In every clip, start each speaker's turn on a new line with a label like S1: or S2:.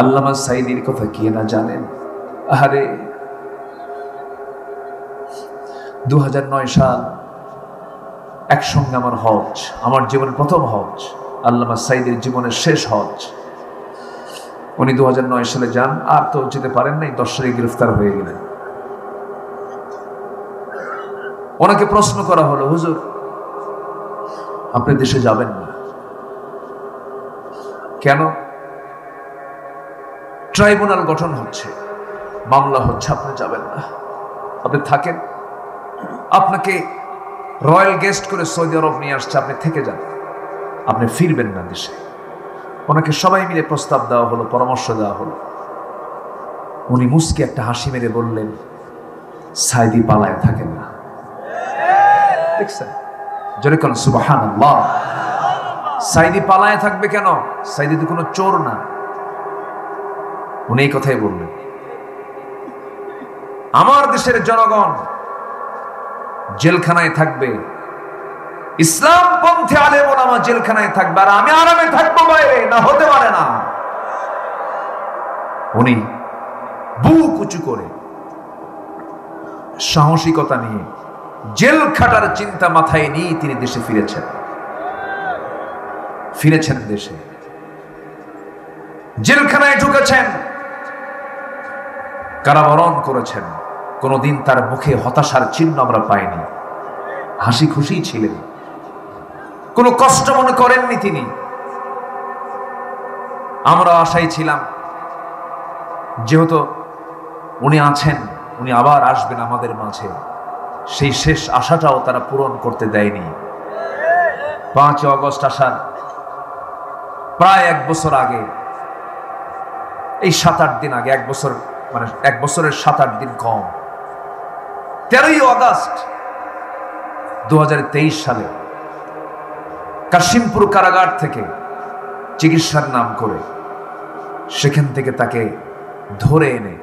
S1: আল্লামা সাঈদীর কথা কি না জানেন? আরে 2009 সাল একসঙ্গে আমার হজ, আমার জীবনের প্রথম হজ, আল্লামা সাঈদীর জীবনের শেষ হজ। উনি 2009 সালে যান, আর তো যেতে পারেন নাই, 10 সালে গ্রেফতার হয়ে গেলেন। ওনাকে প্রশ্ন করা হলো, হুজুর আপনি দেশে যাবেন না কেন? ট্রাইব্যুনাল গঠন হচ্ছে, মামলা হচ্ছে, আপনি যাবেন না, আপনি থাকেন, আপনাকে রয়্যাল গেস্ট করে সৌদি আরব নিয়ে আসছে, আপনি থেকে যান, আপনি ফিরবেন না দেশে। ওনাকে সবাই মিলে প্রস্তাব দেওয়া হলো, পরামর্শ দেওয়া হলো। উনি মুস্কি একটা হাসি মেরে বললেন, সাঈদী পালায় থাকেন না। দেখছেন? জোরে কোন সুবহানাল্লাহ। সাঈদী পালায় থাকবে কেন? সাঈদী তো কোনো চোর না। উনি এই কথাই বললেন। আমার দেশের জনগণ জেলখানায় থাকবে, ইসলাম পন্থী আলেম ওলামা জেলখানায় থাকবে, আর আমি আরামে থাকবো বাইরে, না, হতে পারে না। উনি বুক উঁচু করে সাহসিকতা নিয়ে জেল খাটার চিন্তা মাথায় নিয়ে তিনি দেশে ফিরেছেন দেশে, জেলখানায় ঢুকেছেন, কারাবরণ করেছেন। কোনদিন তার মুখে হতাশার চিহ্ন আমরা পাইনি, হাসি খুশি ছিলেন, কোনো কষ্ট মনে করেননি তিনি। আমরা আশায় ছিলাম, যেহেতু উনি আছেন, উনি আবার আসবেন আমাদের মাঝে, সেই শেষ আশাটাও তারা পূরণ করতে দেয়নি। 5 আগস্ট আসার প্রায় 1 বছর আগে, এই 7-8 দিন আগে, 1 বছর, মানে 1 বছরের 7-8 দিন কম, 13ই আগস্ট 2023 সালে কাশিমপুর কারাগার থেকে চিকিৎসার নাম করে সেখান থেকে তাকে ধরে এনে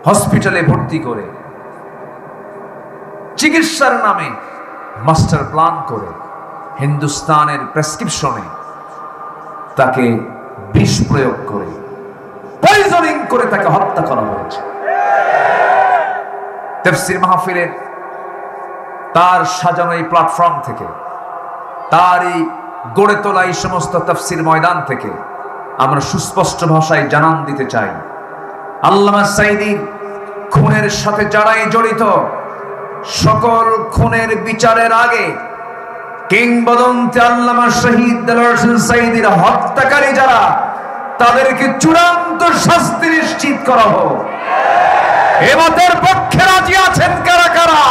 S1: হসপিটালে ভর্তি করে চিকিৎসার নামে মাস্টার প্ল্যান করে হিন্দুস্তানের প্রেসক্রিপশনে তাকে বিষ প্রয়োগ করে, পয়জনিং করে তাকে হত্যা করা হয়েছে। তাফসীর মাহফিলের তার সাজানো এই প্ল্যাটফর্ম থেকে, তার এই গড়ে তোলা এই সমস্ত তাফসীর ময়দান থেকে আমরা সুস্পষ্ট ভাষায় জানান দিতে চাই, আল্লামা সাঈদীর খুনের সাথে যারাই জড়িত, সকল খুনের বিচারের আগে কিংবদন্তি আল্লামা শহীদ দেলোয়ার হোসেন সাঈদীর হত্যাকারী যারা, তাদেরকে চূড়ান্ত শাস্তি নিশ্চিত করা হোক। এবাদের পক্ষে রাজি আছেন কারা কারা?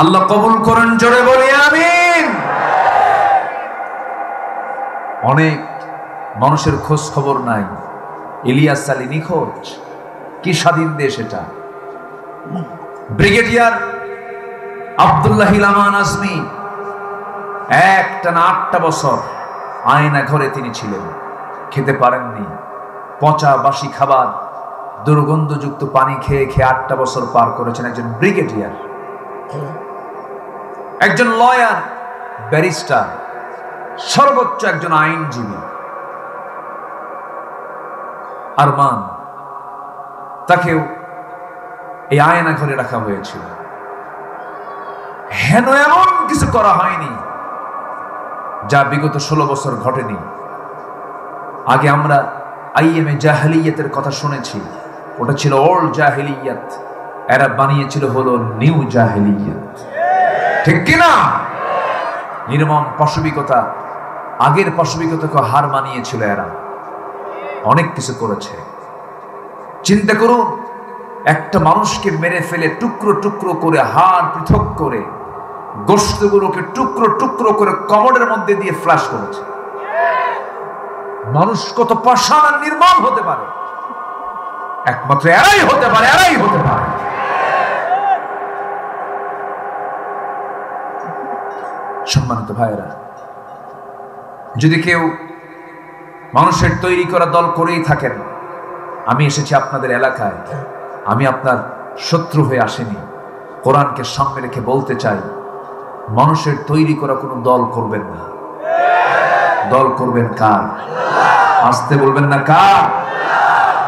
S1: আল্লাহ কবুল করেন, জোরে বলি আমিন। অনেক মানুষের খোঁজ খবর নাই। ইলিয়াস আলী নিখোঁজ, কি স্বাধীন দেশ এটা। ব্রিগেডিয়ার আব্দুল্লাহ আমান আজমি একটানা 8টা বছর আয়না ঘরে তিনি ছিলেন, খেতে পারেননি, পচা বাসি খাবার, দুর্গন্ধযুক্ত পানি খেয়ে খেয়ে 8টা বছর পার করেছেন একজন ব্রিগেডিয়ার। একজন লয়ার, ব্যারিস্টার, সর্বোচ্চ একজন আইনজীবী আরমান, তাকেও এই আয়না ঘরে রাখা হয়েছিল। হেন এমন কিছু করা হয়নি যা বিগত 16 বছর ঘটেনি। আগে আমরা আইএমএ জাহেলিয়াতের কথা শুনেছি, ওটা ছিল ওল্ড জাহেলিয়াত, এরা বানিয়েছিল হলো নিউ জাহেলিয়াত, ঠিক কিনা? নির্মম পাশবিকতা, আগের পাশবিকতাকে হার মানিয়েছিল এরা, অনেক কিছু করেছে। চিন্তা করুন, একটা মানুষকে মেরে ফেলে টুকরো টুকরো করে, হাড় পৃথক করে, গোশতগুলোকে টুকরো টুকরো করে কমোডের মধ্যে দিয়ে ফ্ল্যাশ করেছে। মানুষ কত পাষাণ আর নির্মম হতে পারে, একমাত্র এরাই হতে পারে, এরাই হতে পারে। সম্মানিত ভাইয়েরা, যদি কেউ মানুষের তৈরি করা দল করেই থাকেন, আমি এসেছি আপনাদের এলাকায়, আমি আপনার শত্রু হয়ে আসেনি। কোরআনকে সামনে রেখে বলতে চাই, মানুষের তৈরি করা কোনো দল করবেন না। দল করবেন কার? আসতে বলবেন না কার?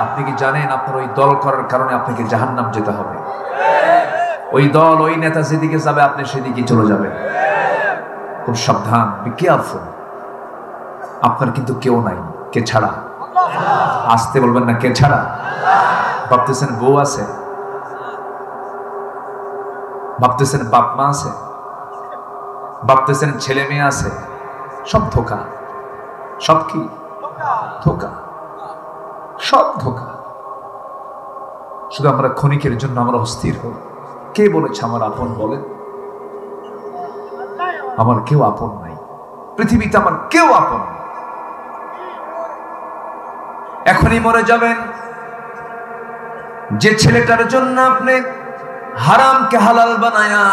S1: আপনি কি জানেন আপনার ওই দল করার কারণে আপনাকে জাহান্নাম যেতে হবে? ওই দল, ওই নেতা যেদিকে যাবে আপনি সেদিকে চলে যাবেন। খুব সাবধান, বি কেয়ারফুল। আপনার কিন্তু কেউ নাই। কে ছাড়া? আসতে বলবেন না কে ছাড়া? ভাবতেছেন বউ আছে, ভাবতেছেন বাপ মা আছে, ভাবতেছেন ছেলে মেয়ে আছে। সব ধোকা। সব কি ধোকা? সব ধোকা। শুধু আমরা ক্ষণিকের জন্য আমরা অস্থির হই। কে বলেছে আমার আপন? বলেন। আমার কেউ আপন নাই পৃথিবীতে, আমার কেউ আপন নাই। এখনই মরে যাবেন। যে ছেলেটার জন্য আপনি হারামকে হালাল বানায়া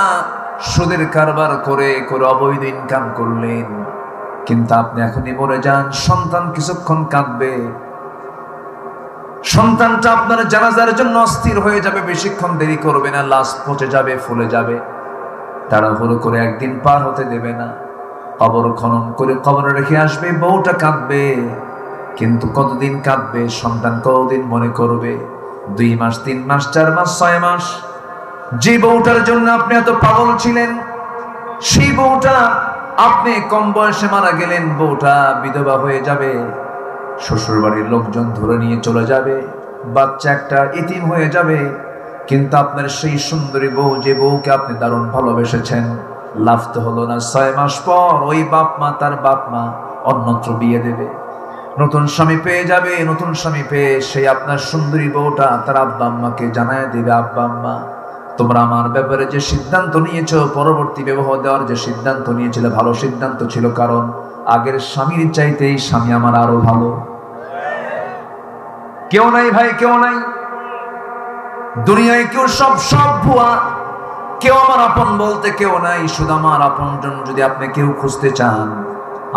S1: সুদের কারবার করে করে অবৈধ ইনকাম করলেন, কিন্তু আপনি এখনই মরে যান, সন্তান কিছুক্ষণ কাঁদবে, সন্তানটা আপনার জানাজার জন্য অস্থির হয়ে যাবে, বেশিক্ষণ দেরি করবে না, লাশ পচে যাবে, ফুলে যাবে, তাড়াহুড়ো করে একদিন পার হতে দেবে না, কবর খনন করে কবরে রেখে আসবে, বউটা কাঁদবে, কিন্তু কতদিন কাঁদবে, সন্তান কতদিন মনে করবে? 2 মাস, 3 মাস, 4 মাস, 6 মাস। যে বউটার জন্য আপনি এত পাগল ছিলেন, সেই বউটা আপনি কম বয়সে মারা গেলেন, বউটা বিধবা হয়ে যাবে, শ্বশুর বাড়ির লোকজন ধরে নিয়ে চলে যাবে, বাচ্চা একটা এতিম হয়ে যাবে, কিন্তু আপনার সেই সুন্দরী বউ, যে বউকে আপনি দারুণ ভালোবেসেছেন, লাভ তো হলো না। 6 মাস পর ওই বাপ মা, তার বাপ মা অন্যত্র বিয়ে দেবে, নতুন স্বামী পেয়ে যাবে। নতুন স্বামী পেয়ে সেই আপনার সুন্দরী বউটা তার আব্বা আম্মাকে জানায় দেবে, আব্বা আম্মা, তোমরা আমার ব্যাপারে যে সিদ্ধান্ত নিয়েছো, পরবর্তী বিবাহ দেওয়ার যে সিদ্ধান্ত নিয়েছিলে, ভালো সিদ্ধান্ত ছিল, কারণ আগের স্বামীর চাইতে এই স্বামী আমার আরো ভালো। কেউ নাই ভাই, কেউ নাই দুনিয়ায়, কেউ সব ভুয়া। কেউ আমার আপন বলতে কেউ নাই। শুধু আমার আপনজন যদি আপনি কেউ খুঁজতে চান,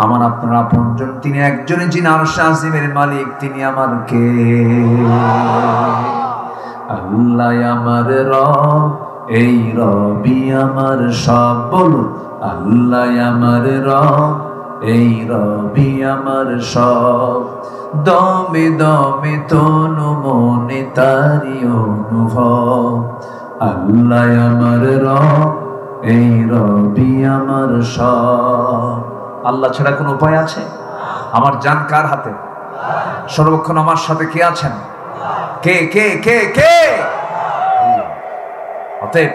S1: আমার আপনার আপনজন তিনি একজনই, যিনি আরশে আজিমের মালিক, তিনি আমার কে? আল্লাহ আমার রব, এই রবি আমার সব। বলুন, আল্লাহ আমার রব, এই রবি আমার সব। দমে দমে তনু মনে তারি অনুভব। আল্লাহ আমার রব, এই রবি আমার সব। আল্লাহ ছাড়া কোনো উপায় আছে? আমার জান কার হাতে? সর্বক্ষণ আমার সাথে কে আছেন? কে কে কে কে? অতএব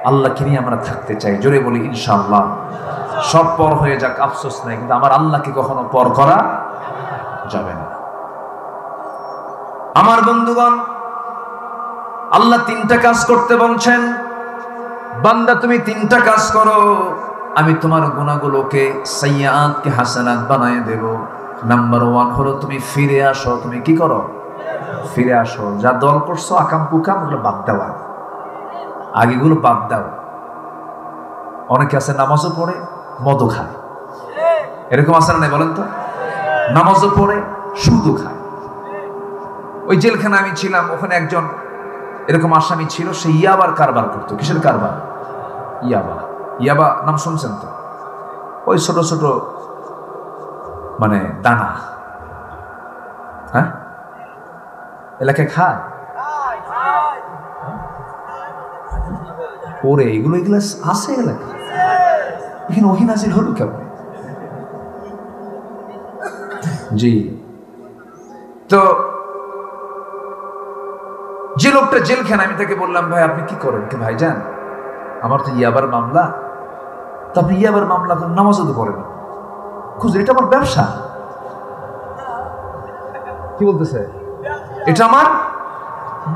S1: আল্লাহকে নিয়ে আমরা থাকতে চাই। জোরে বলি ইনশাআল্লাহ। সব পর হয়ে যাক, আফসোস নাই, কিন্তু আমার আল্লাহকে কখনো পর করা যাবে না। আমার বন্ধুগণ, আল্লাহ 3টা কাজ করতে বলছেন। বান্দা তুমি 3টা কাজ করো, আমি তোমার গুনাহগুলোকে, সাইয়্যাতকে হাসানাত বানায় দেব। নাম্বার 1 হলো তুমি ফিরে আসো। তুমি কি করো? ফিরে আসো। যা দল করছো আকাম কুকাম, ওগুলো বাদ দাও, আগেগুলো বাদ দাও। অনেকে আছে নামাজও পড়ে, মদও খায়, এরকম আছে না? বলেন তো, নামাজও পড়ে, সুদও খায়। ওই জেলখানে আমি ছিলাম, ওখানে একজন এরকম আসামি ছিল, সে ইয়াবার কারবার করতো। কিসের কারবার? ইয়াবা। ইয়াবা নাম শুনছেন তো? ওই ছোট ছোট মানে দানা, হ্যাঁ, এলাকায় খায়। ওরে এগুলো আছে এলাকায়, এখানে ওহী নাজিল হলো কেমন? জি। তো যে লোকটা জেলখানে, আমি তাকে বললাম, ভাই আপনি কি করেন? কে ভাই যান, আমার তো ইয়াবার মামলা। তো আপনি ইয়াবার মামলা করেন, নামাজও তো পড়েন। খুঁজে, এটা আমার ব্যবসা। কি বলতেছে? এটা আমার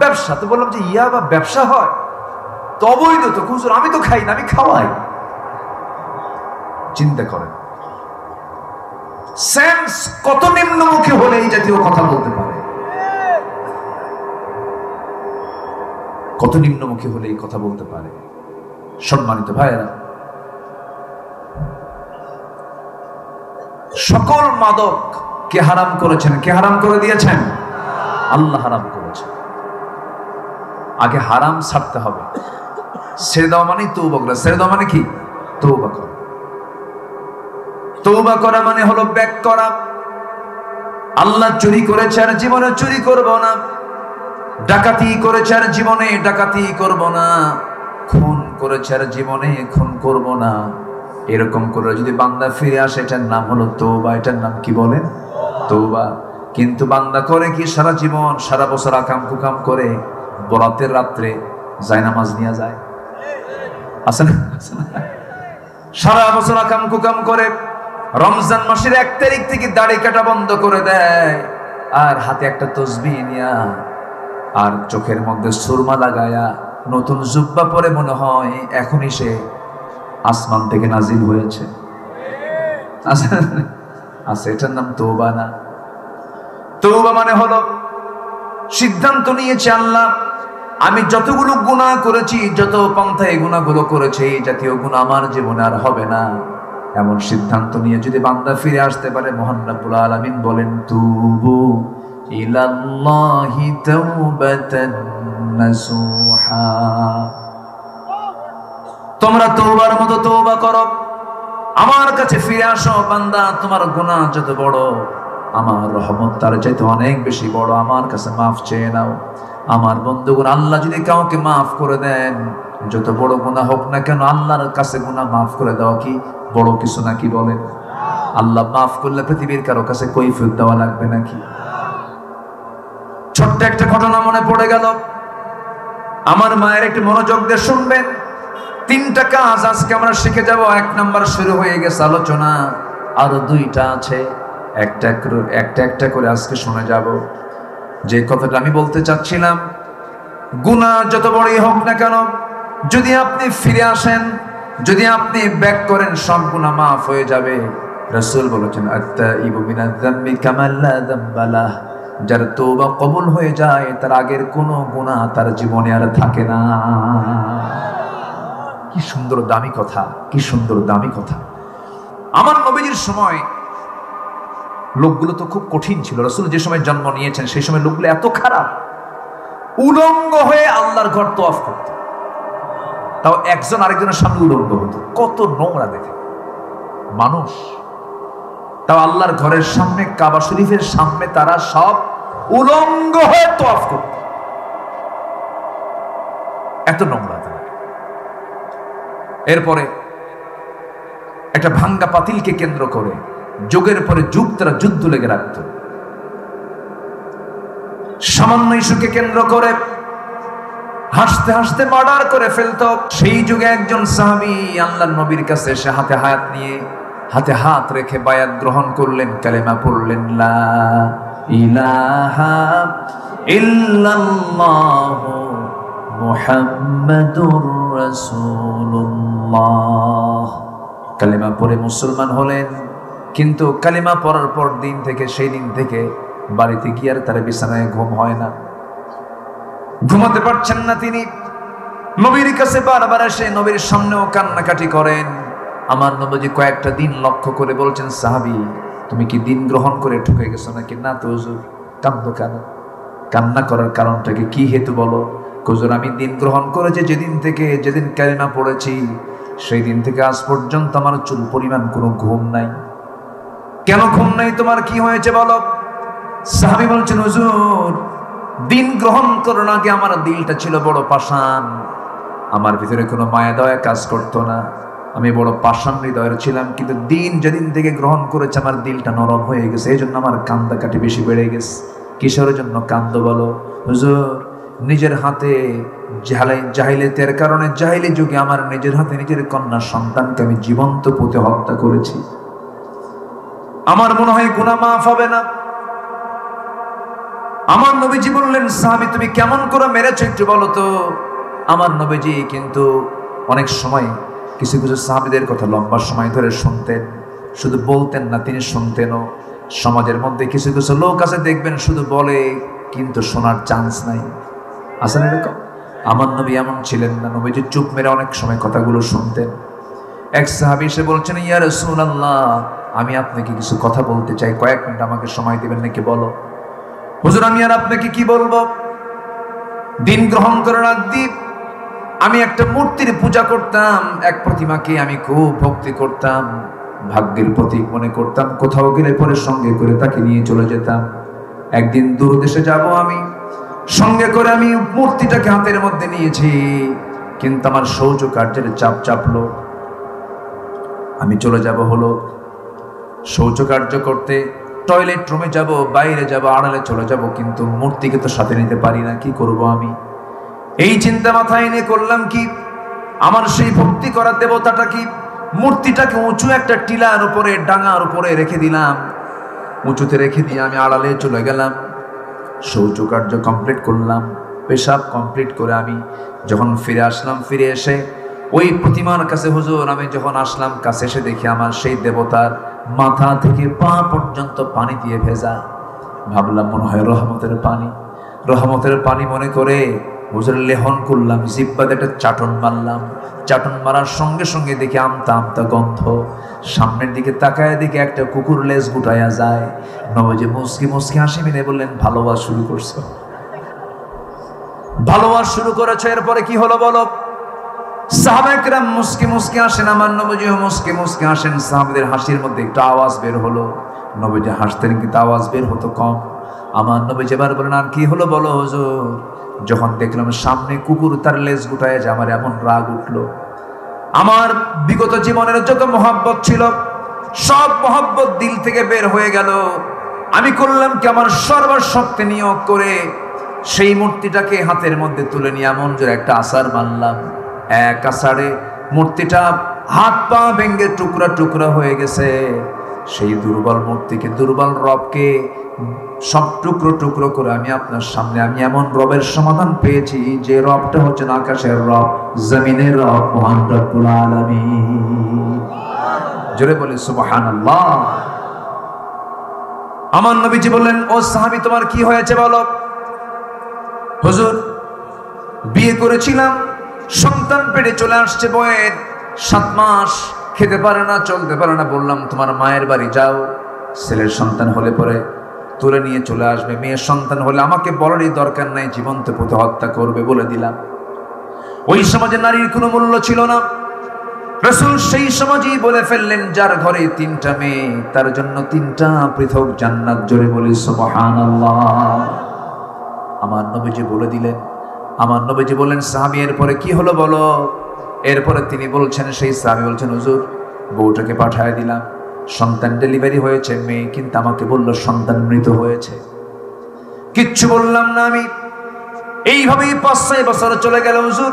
S1: ব্যবসা। তো বললাম যে ইয়াবা ব্যবসা হয় তো অবৈধ তো। খুঁজুর, আমি তো খাই না, আমি খাওয়াই। চিন্তা করেন সেন্স কত নিম্নমুখী হলে এই জাতীয় কথা বলতে পারে, কত নিম্নমুখী হলে এই কথা বলতে পারে। সম্মানিত ভাইয়েরা, সকল মাদক কে হারাম করেছেন? কে হারাম করে দিয়েছেন? আল্লাহ হারাম করেছেন। আগে হারাম ছাড়তে হবে। ছেড়ে দেওয়া মানে তওবা করা। ছেড়ে দেওয়া মানে কি? তওবা করা। তওবা করা মানে হলো ব্যাক করা। আল্লাহ চুরি করেছে আর জীবনে চুরি করব না, ডাকাতি করেছে আর জীবনে ডাকাতি করব না, খুন করেছে আর জীবনে খুন করব না, এরকম করে যদি বান্দা ফিরে আসে এটার নাম হলো তওবা। এটার নাম কি বলেন? তওবা। কিন্তু বান্দা করে কি? সারা জীবন সারা বছর আকাম কুকাম করে বরাতের রাত্রে জায়নামাজ নিয়ে যায়, আছে না? সারা বছর আকাম কুকাম করে রমজান মাসের 1 তারিখ থেকে দাড়ি কাটা বন্ধ করে দেয়, আর হাতে একটা তসবিহ নিয়া আর চোখের মধ্যে সুরমা লাগায়া নতুন জুব্বা পরে মনে হয় এখনই সে আসমান থেকে নাজিল হয়েছে। আচ্ছা, এটার নাম তওবা না। তওবা মানে হলো সিদ্ধান্ত নিয়েছে আল্লাহ আমি যতগুলো গুনাহ করেছি, যত পন্থায় গুনাহগুলো করেছি, এই জাতীয় গুনাহ আমার জীবনে আর হবে না। এমন সিদ্ধান্ত নিয়ে যদি বান্দা ফিরে আসতে পারে, মহান রব্বুল আলামিন বলেন তুবু ইলাল্লাহি তাওবাতান নাসুহা। তোমরা তওবার মতো তওবা করো, আমার কাছে ফিরে আসো বান্দা। তোমার গুনাহ যত বড়, আমার রহমত তার চাইতে অনেক বেশি বড়। আমার কাছে মাফ চেয়ে নাও। আমার বন্ধুগণ, আল্লাহ যদি কাউকে মাফ করে দেন, যত বড় গুনাহ হোক না কেন, আল্লাহর কাছে গুনাহ মাফ করে দেওয়া কি বড় কিছু নাকি? বলেন। আল্লাহ মাফ করলে পৃথিবীর কারো কাছে কৈফিয়ত দেওয়া লাগবে নাকি? ছোট্ট একটা ঘটনা মনে পড়ে গেল। আমার মায়ের একটু মনোযোগ দিয়ে শুনবেন। 3টা কাজ আজকে আমরা শিখে যাব। 1 নাম্বার শুরু হয়ে গেছে আলোচনা, আরো 2টা আছে। একটা একটা করে আজকে শুনে যাব। যে কথাটা আমি বলতে চাচ্ছিলাম, গুনাহ যত বড়ই হোক না কেন, যদি আপনি ফিরে আসেন, যদি আপনি ব্যাক করেন, সব গুনাহ মাফ হয়ে যাবে। রাসূল বলেছেন আত-তাইবু মিনাজ যামবি কামা লা যামবা লাহ। যার তওবা কবুল হয়ে যায়, তার আগের কোনো গুনাহ তার জীবনে আর থাকে না। কি সুন্দর দামি কথা, কি সুন্দর দামি কথা। আমার নবীজির সময় লোকগুলো তো খুব কঠিন ছিল। রাসূল যে সময় জন্ম নিয়েছেন সেই সময় লোকগুলো এত খারাপ, উলঙ্গ হয়ে আল্লাহর ঘর তওয়াফ করত। তাও একজন আরেকজনের সামনে উলঙ্গ হতো। কত নোংরা দেখে মানুষ। তাও আল্লাহর ঘরের সামনে, কাবা শরীফের সামনে তারা সব উলঙ্গ হয়ে তওয়াফ করত। এত নোংরা তারা। এরপরে একটা ভাঙ্গা পাতিলকে কেন্দ্র করে যুগের পরে যুগ তারা যুদ্ধ লেগে রাখত। সামান্য ইস্যুকে কেন্দ্র করে হাসতে হাসতে মার্ডার করে ফেলত। সেই যুগে একজন সাহাবী আল্লাহর নবীর কাছে এসে হাতে হাত রেখে বায়াত গ্রহণ করলেন, কালেমা পড়লেন, লা ইলাহা ইল্লাল্লাহু মুহাম্মাদুর রাসূলুল্লাহ। কালেমা পড়ে মুসলমান হলেন। কিন্তু কালেমা পড়ার পর সেই দিন থেকে বাড়িতে গিয়ে আর তার বিছানায় ঘুম হয় না, ঘুমাতে পারছেন না তিনি। নবীর কাছে বারবার এসে নবীর সামনেও কান্নাকাটি করেন। আমার নবীজি কয়েকটা দিন লক্ষ্য করে বলছেন, সাহাবী তুমি কি দিন গ্রহণ করে ঠকে গেছো নাকি? না তো হুজুর। কান্দো কেন? কান্না করার কারণটাকে কি হেতু বলো? হুজুর আমি দিন গ্রহণ করেছি যেদিন কালেমা পড়েছি, সেই দিন থেকে আজ পর্যন্ত আমার চুল পরিমাণ কোনো ঘুম নাই। কেন ঘুম নাই? তোমার কি হয়েছে বলো? সাহাবী বলছেন, হুজুর দিন গ্রহণ করার আগে আমার দিলটা ছিল বড় পাষাণ, আমার ভিতরে কোনো মায়া দয়া কাজ করতো না, আমি বড় পাষাণ হৃদয়ের ছিলাম। কিন্তু যেদিন থেকে গ্রহণ করেছে আমার দিলটা নরম হয়ে গেছে, এই জন্য আমার কান্দাকাটি বেশি বেড়ে গেছে। কিসের জন্য কান্দ বলো? হুজুর নিজের হাতে জাহিলিয়াতের কারণে, জাহিলি যুগে আমার নিজের হাতে নিজের কন্যা সন্তানকে আমি জীবন্ত পুঁতে হত্যা করেছি। আমার মনে হয় গুনাহ মাফ হবে না। আমার নবীজি বললেন, সাহাবী তুমি কেমন করে মেরেছো একটু বলো তো। আমার নবীজি কিন্তু অনেক সময় কিছু কিছু সাহাবীদের কথা লম্বা সময় ধরে শুনতেন, শুধু বলতেন না, তিনি শুনতেনও। সমাজের মধ্যে কিছু কিছু লোক আছে দেখবেন শুধু বলে কিন্তু শোনার চান্স নাই, আছে না এরকম? আমার নবী এমন ছিলেন না। নবীজি চুপ মেরে অনেক সময় কথাগুলো শুনতেন। এক সাহাবী এসে বলছেন, ইয়া রাসূলুল্লাহ আমি আপনাকে কিছু কথা বলতে চাই, কয়েক মিনিট আমাকে সময় দেবেন নাকি? বলো। হুজুর আমি আর আপনাকে কি বলবো, দিন গ্রহণ করার আগে আমি একটা মূর্তির পূজা করতাম, এক প্রতিমাকে আমি খুব ভক্তি করতাম, ভাগ্যের প্রতীক মনে করতাম। কোথাও গেলে পরে সঙ্গে করে তাকে নিয়ে চলে যেতাম। একদিন দূর দেশে যাব আমি, সঙ্গে করে আমি মূর্তিটাকে হাতের মধ্যে নিয়েছি, কিন্তু আমার শৌচ কার্যের চাপ চাপলো, আমি চলে যাব হলো শৌচ কার্য করতে, টয়লেট রুমে যাব, বাইরে যাব, আড়ালে চলে যাব, কিন্তু মূর্তিকে তো সাথে নিতে পারি না, কি করব আমি? এই চিন্তা মাথায় এনে করলাম কি, আমার সেই ভক্তি করা দেবতাটা কি, মূর্তিটাকে উঁচু একটা টিলার উপরে, ডাঙার উপরে রেখে দিলাম। উঁচুতে রেখে দিয়ে আমি আড়ালে চলে গেলাম, শৌচকার্য কমপ্লিট করলাম, পেশাব কমপ্লিট করে আমি যখন ফিরে আসলাম, ফিরে এসে ওই প্রতিমার কাছে হুজুর আমি যখন আসলাম, কাছে এসে দেখি আমার সেই দেবতার মাথা থেকে পা পর্যন্ত পানি দিয়ে ভেজা। ভাবলাম মনে হয় রহমতের পানি, রহমতের পানি মনে করে হুজুর লেহন করলাম, জিব্বাতে একটা চাটন মারলাম। চাটন মারার সঙ্গে সঙ্গে দেখি আমতা আমতা গন্ধ, সামনের দিকে তাকায় দিকে একটা কুকুর লেজ গুটাইয়া যায়। নবজি মুসকি মুসকি হাসি মেরে বললেন, ভালোবাস শুরু করছো, ভালোবাস শুরু করেছে। এরপরে কি হলো বলো? সাহাবায়ে কেরাম মুসকি মুসকি হাসেন, আমার নবজিও মুসকি মুসকি হাসেন। সাহাবাদের হাসির মধ্যে একটা আওয়াজ বের হলো, নবজি হাসতেন কিন্তু আওয়াজ বের হতো কম। আমার নবজি এবার বলেন, আর কি হলো বলো হুজুর? যখন দেখলাম সামনে কুকুর তার লেজ গুটায় যে, আমার এমন রাগ উঠলো। আমার বিগত জীবনের যত মহব্বত ছিল সব মহব্বত দিল থেকে বের হয়ে গেল। আমি করলাম কি, আমার সর্বশক্তি নিয়োগ করে সেই মূর্তিটাকে হাতের মধ্যে তুলে নিয়ে এমন জোরে একটা আছাড় মারলাম, এক আছাড়ে মূর্তিটা হাত পা ভেঙে টুকরা টুকরা হয়ে গেছে। সেই দুর্বল মূর্তিকে, দুর্বল রবকে সব টুকরো টুকরো করে আমি আপনার সামনে, আমি এমন রবের সমাধান পেয়েছি যে রবটা হচ্ছে আকাশের রব, জমিনের রব, মহান রব্বুল আলামিন। জোরে বলে সুবহানাল্লাহ। আমার নবীজি বললেন, ও সাহাবী তোমার কি হয়েছে বলো? হুজুর বিয়ে করেছিলাম, সন্তান পেটে চলে আসছে, বয়ের 7 মাস, খেতে পারে না, চলতে পারে না। বললাম তোমার মায়ের বাড়ি যাও, ছেলের সন্তান হলে পরে তুলে নিয়ে চলে আসবে, মেয়ের সন্তান হলে আমাকে বলারই দরকার নাই, জীবন্ত পুঁতে হত্যা করবে বলে দিলাম। ওই সমাজে নারীর কোনো মূল্য ছিল না। রাসূল সেই সমাজেই বলে ফেললেন, যার ঘরে 3টা মেয়ে তার জন্য 3টা পৃথক জান্নাত। জোরে বলি সুবহানাল্লাহ। আমার নবীজি বলে দিলেন, আমার নবীজি বললেন, সাহাবী এরপরে কি হলো বলো? এরপরে তিনি বলছেন, সেই সাহাবী বলছেন, হুজুর বউটাকে পাঠায় দিলাম, সন্তান ডেলিভারি হয়েছে, মেয়ে কিন্তু আমাকে বললো সন্তান মৃত হয়েছে। কিচ্ছু বললাম না আমি। এইভাবেই 5-6 বছর চলে গেল হুজুর।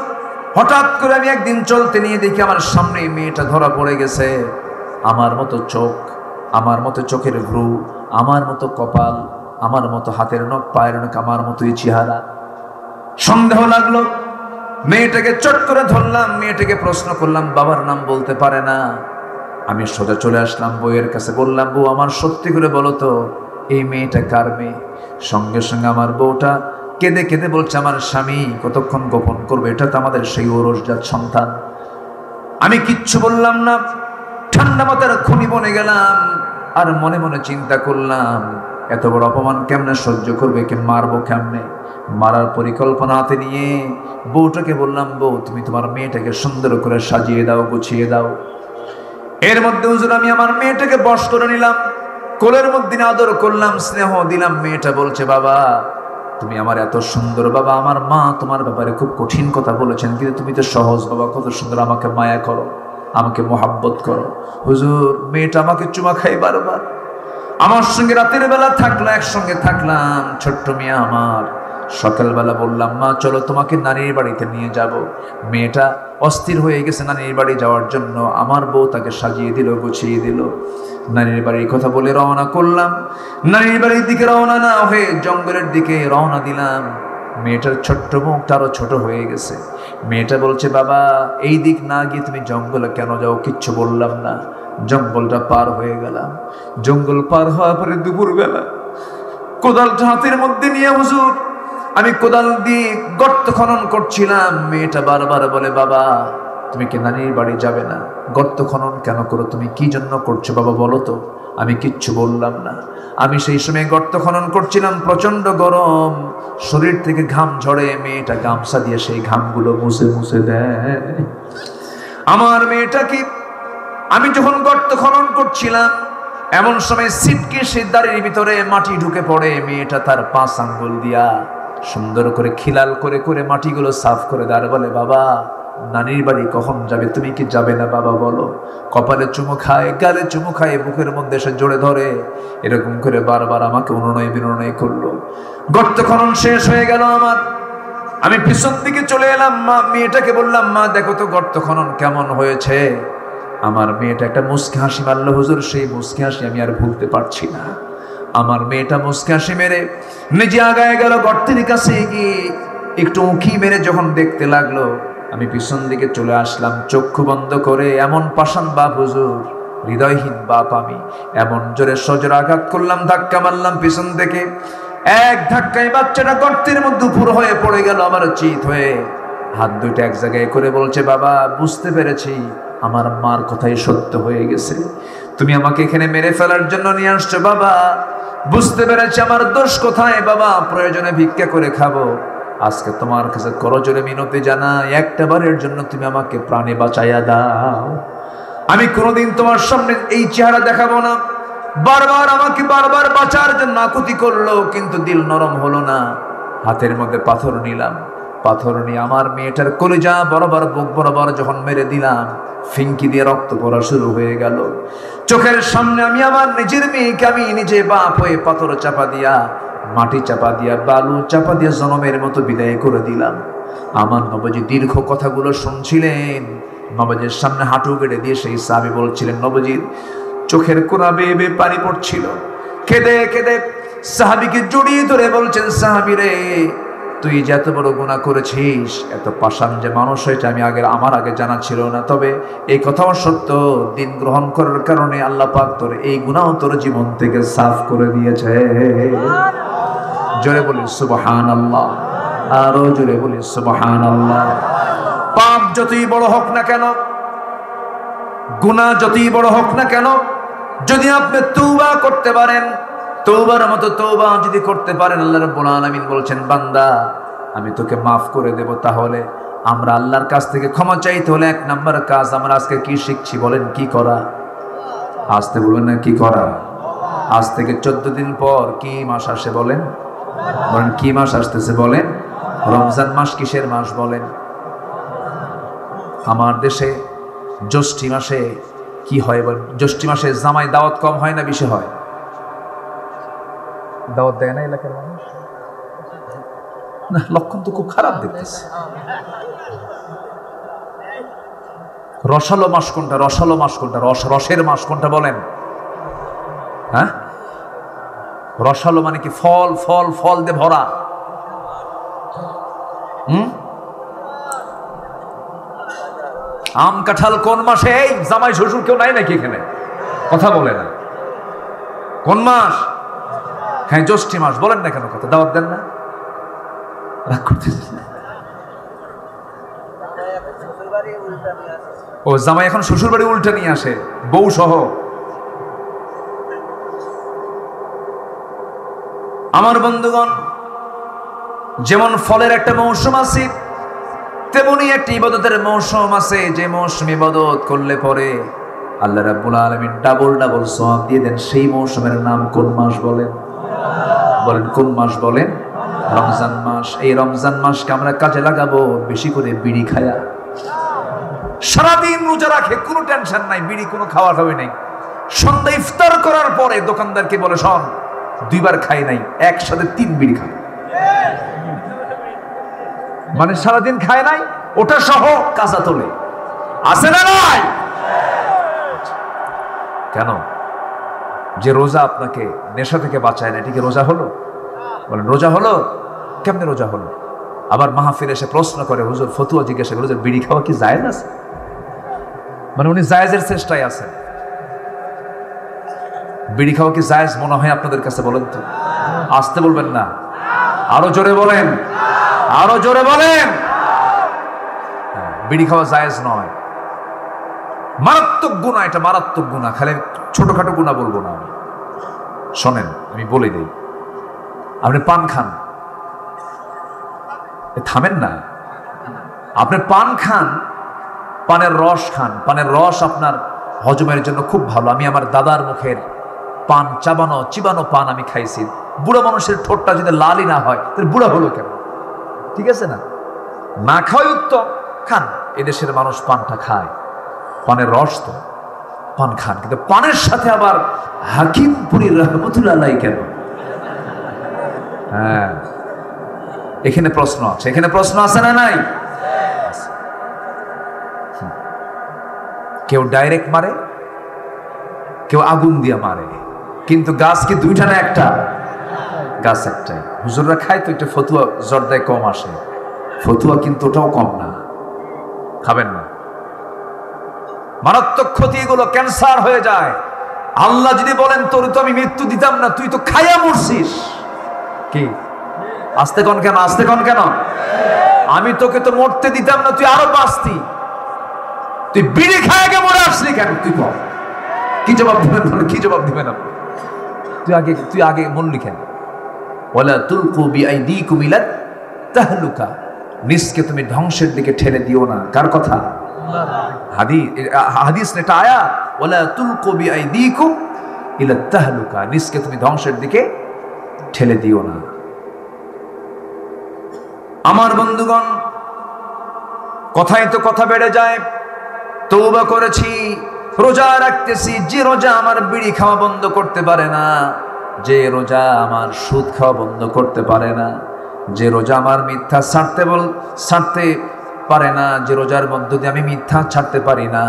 S1: হঠাৎ করে আমি একদিন চলতে নিয়ে দেখি আমার সামনে মেয়েটা ধরা পড়ে গেছে। আমার মতো চোখ, আমার মতো চোখের ভ্রু, আমার মতো কপাল, আমার মতো হাতের নখ, পায়ের নখ, আমার মতোই চেহারা। সন্দেহ লাগলো, মেয়েটাকে চট করে ধরলাম, মেয়েটাকে প্রশ্ন করলাম, বাবার নাম বলতে পারে না। আমি সোজা চলে আসলাম বউয়ের কাছে, বললাম, বউ আমার সত্যি করে বলো তো এই মেয়েটা কার মেয়ে? সঙ্গে সঙ্গে আমার বউটা কেঁদে কেঁদে বলছে, আমার স্বামী কতক্ষণ গোপন করবে, এটা তো আমাদের সেই ওরসজাত সন্তান। আমি কিচ্ছু বললাম না, ঠান্ডা মাথার খুনি বনে গেলাম। আর মনে মনে চিন্তা করলাম, এত বড় অপমান কেমনে সহ্য করবে, কে মারবো কেমনে? মারার পরিকল্পনা হাতে নিয়ে বউটাকে বললাম, বউ তুমি তোমার মেয়েটাকে সুন্দর করে সাজিয়ে দাও, গুছিয়ে দাও। এর মধ্যে হুজুর আমি আমার মেয়েটাকে বশ করে নিলাম, কোলের মধ্যে আদর করলাম, স্নেহ দিলাম। মেয়েটা বলছে, বাবা তুমি আমার এত সুন্দর, বাবা আমার মা তোমার ব্যাপারে খুব কঠিন কথা বলেছেন, কিন্তু তুমি তো সহজ বাবা, কত সুন্দর, আমাকে মায়া করো, আমাকে মোহাব্বত করো। হুজুর মেয়েটা আমাকে চুমা খাই বারবার, আমার সঙ্গে রাতের বেলা থাকলো, একসঙ্গে থাকলাম। ছোট্ট মেয়ে আমার, সকালবেলা বললাম, মা চলো তোমাকে নানির বাড়িতে নিয়ে যাব। মেয়েটা অস্থির হয়ে গেছে নানির বাড়ি যাওয়ার জন্য। আমার বউ তাকে সাজিয়ে দিল, গুছিয়ে দিল। নানির বাড়ির কথা বলে রওনা করলাম। নানির বাড়ির দিকে রওনা না হয়ে জঙ্গলের দিকে রওনা দিলাম। মেয়েটার ছোট্ট মুখটা আরো ছোট হয়ে গেছে। মেয়েটা বলছে, বাবা এই দিক না গিয়ে তুমি জঙ্গলে কেন যাও? কিচ্ছু বললাম না। জঙ্গলটা পার হয়ে গেলাম। জঙ্গল পার হওয়ার পরে দুপুরবেলা কোদালটা হাতের মধ্যে নিয়ে হুজুর আমি কোদাল দিয়ে গর্ত খনন করছিলাম। মেয়েটা বারবার বলে, বাবা তুমি কি নানির বাড়ি যাবে না? গর্ত খনন কেন করো? তুমি কি জন্য করছো বাবা বলো তো। আমি কিচ্ছু বললাম না। আমি সেই সময় গর্ত খনন করছিলাম, প্রচন্ড গরম, শরীর থেকে ঘাম ঝরে, মেয়েটা গামছা দিয়ে সেই ঘামগুলো মুছে মুছে দেয়। আমার মেয়েটা কি, আমি যখন গর্ত খনন করছিলাম এমন সময় সিটকে সে দাঁড়ির ভিতরে মাটি ঢুকে পড়ে, মেয়েটা তার 5 আঙ্গুল দিয়া সুন্দর করে খিলাল করে করে মাটিগুলো সাফ করে দেয়, আর বলে বাবা নানির বাড়ি কখন যাবে? তুমি কি যাবে না বাবা বলো। কপালে চুমু খায়, গালে চুমু খায়, বুকের মধ্যে সে জোরে ধরে, এরকম করে বারবার আমাকে অনুনয় বিনয় করলো। গর্ত খনন শেষ হয়ে গেল আমার, আমি পিছন দিকে চলে এলাম, মা মেয়েটাকে বললাম মা দেখো তো গর্ত খনন কেমন হয়েছে। আমার মেয়েটা একটা মুচকি হাসি মারলো হুজুর, সেই মুচকি হাসি আমি আর ভুলতে পারছি না। আমার মেয়েটা মুচকি হাসি মেরে নিজে আগায় গেল, গর্তের কাছে গিয়ে একটু উঁকি মেরে যখন দেখতে লাগলো, আমি পিছন দিকে চলে আসলাম চক্ষু বন্ধ করে। এমন পাষাণ বাপ হুজুর, হৃদয়হীন বাপ আমি, এমন জোরে সজোরে আঘাত করলাম, ধাক্কা মারলাম পিছন থেকে। এক ধাক্কায় বাচ্চাটা গর্তের মধ্যে উপর হয়ে পড়ে গেল, আমার চিত হয়ে হাত দুইটা এক জায়গায় করে বলছে বাবা বুঝতে পেরেছি আমার মার কথাই সত্য হয়ে গেছে, তুমি আমাকে এখানে মেরে ফেলার জন্য নিয়ে আসছো বাবা, বুঝতে পেরেছি আমার দোষ কোথায় বাবা, প্রয়োজনে ভিক্ষা করে খাবো, আজকে তোমার কাছে করজোরে মিনতি জানাই, একটা বারের জন্য তুমি আমাকে প্রাণে বাঁচাইয়া দাও, আমি কোনোদিন তোমার সামনে এই চেহারা দেখাবো না। বারবার আমাকে বারবার বাঁচার জন্য আকুতি করলো, কিন্তু দিল নরম হলো না। হাতের মধ্যে পাথর নিলাম, পাথর নিয়ে আমার মেয়েটার কলিজা বরাবর বুক বরাবর যখন মেরে দিলাম, ফিঙ্কি দিয়ে রক্ত পড়া শুরু হয়ে গেল। চোখের সামনে আমি আমার নিজের মেয়েকে আমি নিজে বাপ হয়ে পাথর চাপা দিয়া, মাটি চাপা দিয়া, বালু চাপা দিয়া জনমের মতো বিদায় করে দিলাম। আমার নবজি দীর্ঘ কথাগুলো শুনছিলেন, নবজির সামনে হাঁটু গেড়ে দিয়ে সেই সাহাবী বলছিলেন, নবজির চোখের কোনা বেয়ে বেয়ে পানি পড়ছিল, কেঁদে কেঁদে সাহাবীকে জড়িয়ে ধরে বলছেন সাহাবী রে তুই যে এত বড় গুনাহ করেছিস, এত পাষাণ যে মানুষ হয়েছে আমি আমার আগে জানা ছিল না, তবে এই কথাও সত্য, দিন গ্রহণ করার কারণে আল্লাহ পাক তোর এই গুনাহ তোর জীবন থেকে সাফ করে দিয়েছে। জোরে বলি সুবহানাল্লাহ, আরো জোরে বলি সুবহানাল্লাহ। পাপ যতই বড় হোক না কেন, গুনাহ যতই বড় হোক না কেন, যদি আপনি তওবা করতে পারেন, তওবার মতো তওবা যদি করতে পারেন, আল্লাহ রাব্বুল আলামিন বলছেন বান্দা আমি তোকে মাফ করে দেব। তাহলে আমরা আল্লাহর কাছ থেকে ক্ষমা চাইতে হলে 1 নাম্বার কাজ আমরা আজকে কি শিখছি বলেন? কি করা? আসতে বলবেন না কি করা? আজ থেকে 14 দিন পর কি মাস আসে বলেন? বলেন কি মাস আসতেছে বলেন? রমজান মাস। কিসের মাস বলেন? আমার দেশে জ্যৈষ্ঠী মাসে কি হয় বলেন? জ্যৈষ্ঠী মাসে জামাই দাওয়াত কম হয় না বেশি হয়? দাওয়াত দেয় না এলাকার মানুষ? না, লক্ষণ তো খুব খারাপ দেখতেছে। রসালো মাস কোনটা? রসালো মাস কোনটা? রসের মাস কোনটা বলেন? হ্যাঁ, রসালো মানে কি? ফল ফল ফল দিয়ে ভরা। আম কাঁঠাল কোন মাসে? এই জামাই শ্বশুর কেউ নাই নাকি এখানে? কথা বলে না। কোন মাস? হ্যাঁ জ্যৈষ্ঠী মাস। বলেন না কেন কথা? দাওয়াত দেন না? রাগ করতেছে? ও জামাই এখন শ্বশুর বাড়ি উল্টে নিয়ে আসে, বউ সহ। আমার বন্ধুগণ, যেমন ফলের একটা মৌসুম আছে, তেমনি একটা ইবাদতের মৌসুম আছে, যে মৌসুমে ইবাদত করলে পরে আল্লাহ রাব্বুল আলামিন ডাবল ডাবল সওয়াব দিয়ে দেন। সেই মৌসুমের নাম কোন মাস বলেন? বলেন কোন মাস বলেন? রমজান মাস। এই রমজান মাসকে আমরা কাজে লাগাবো বেশি করে বিড়ি খায়া। সারাদিন রোজা রাখে, কোনো টেনশন নাই, বিড়ি কোনো খাওয়া খাওয়াই নাই। সন্ধ্যা ইফতার করার পরে দোকানদারকে বলে শোন 2 বার খাই নাই, একসাথে 3 বিড়ি খাই, মানে সারাদিন খায় নাই, ওটা সহ কাজা তোলে। আছে না নাই? কেন? যে রোজা আপনাকে নেশা থেকে বাঁচায় না, এটিকে রোজা হলো? বলেন রোজা হলো? কেমনে রোজা হলো? আবার মাহফিল এসে প্রশ্ন করে, হুজুর ফতুয়া জিজ্ঞাসা করে, বিড়ি খাওয়া কি জায়েজ আছে? মানে উনি জায়েজের চেষ্টায় আছেন। বিড়ি খাওয়া কি জায়েজ মনে হয় আপনাদের কাছে? বলেন তো, আসতে বলবেন না, আরো জোরে বলেন, আরো জোরে বলেন। বিড়ি খাওয়া জায়েজ নয়। মারাত্মক গুনাহ, এটা মারাত্মক গুনাহ। খালি ছোটখাটো গুনাহ বলবো না আমি, শোনেন আমি বলে দিই। আপনি পান খান, থামেন না, আপনি পান খান, পানের রস খান, পানের রস আপনার হজমের জন্য খুব ভালো। আমি আমার দাদার মুখের পান চিবানো পান আমি খাইছি। বুড়া মানুষের ঠোঁটটা যদি লালই না হয় তাহলে বুড়া হলো কেন? ঠিক আছে না? না খাওয়াই উত্তম, খান। এদেশের মানুষ পানটা খায়, পানের রস তো, পান খান। কিন্তু পানের সাথে আবার হাকিমপুরীর রহমতুল্লাহ আলাইহি কেন? হ্যাঁ, এখানে প্রশ্ন আছে, এখানে প্রশ্ন আছে না নাই? কেউ ডাইরেক্ট মারে, কেউ আগুন দিয়ে মারে, কিন্তু গাছ কি দুইটা না একটা? গাছ একটাই। হুজুররা খায় তো একটা ফতুয়া, জর্দায় কম আসে, ফতুয়া কিন্তু ওটাও কম না, খাবেন না। মারাত্মক ক্ষতি এগুলো, ক্যান্সার হয়ে যায়। আল্লাহ যদি বলেন তোর তো আমি মৃত্যু দিতাম না, তুই তো খাইয়া মরছিস। কি আস্তে কোন কেন, আস্তে কোন কেন? আমি তোকে তো মরতে দিতাম না, তুই আরো বাঁচতি। তুই বিড়ি খায় মরে আসলি কেন? তুই বল, কি জবাব দিবেন? কি জবাব দিবেন আপনি? তুই আগে মরলি কেন? ওয়ালা তুলকু বিআইদিকুম ইলা তাহলুকা, নিজকে তুমি ধ্বংসের দিকে ঠেলে দিও না। কার কথা? হাদিস না, এটা আয়াত। ওয়ালা তুলকু বিআইদিকুম ইলা তাহলুকা, নিজকে তুমি ধ্বংসের দিকে ঠেলে দিও না। আমার বন্ধুগণ, কথাই তো কথা বেড়ে যায়। তওবা করেছি, রোজা রাখতেছি, যে রোজা আমার বিড়ি খাওয়া বন্ধ করতে পারে না, যে রোজা আমার সুদ খাওয়া বন্ধ করতে পারে না, যে রোজা আমার মিথ্যা ছাড়তে পারে না, যে রোজার মধ্য দিয়ে আমি মিথ্যা ছাড়তে পারি না,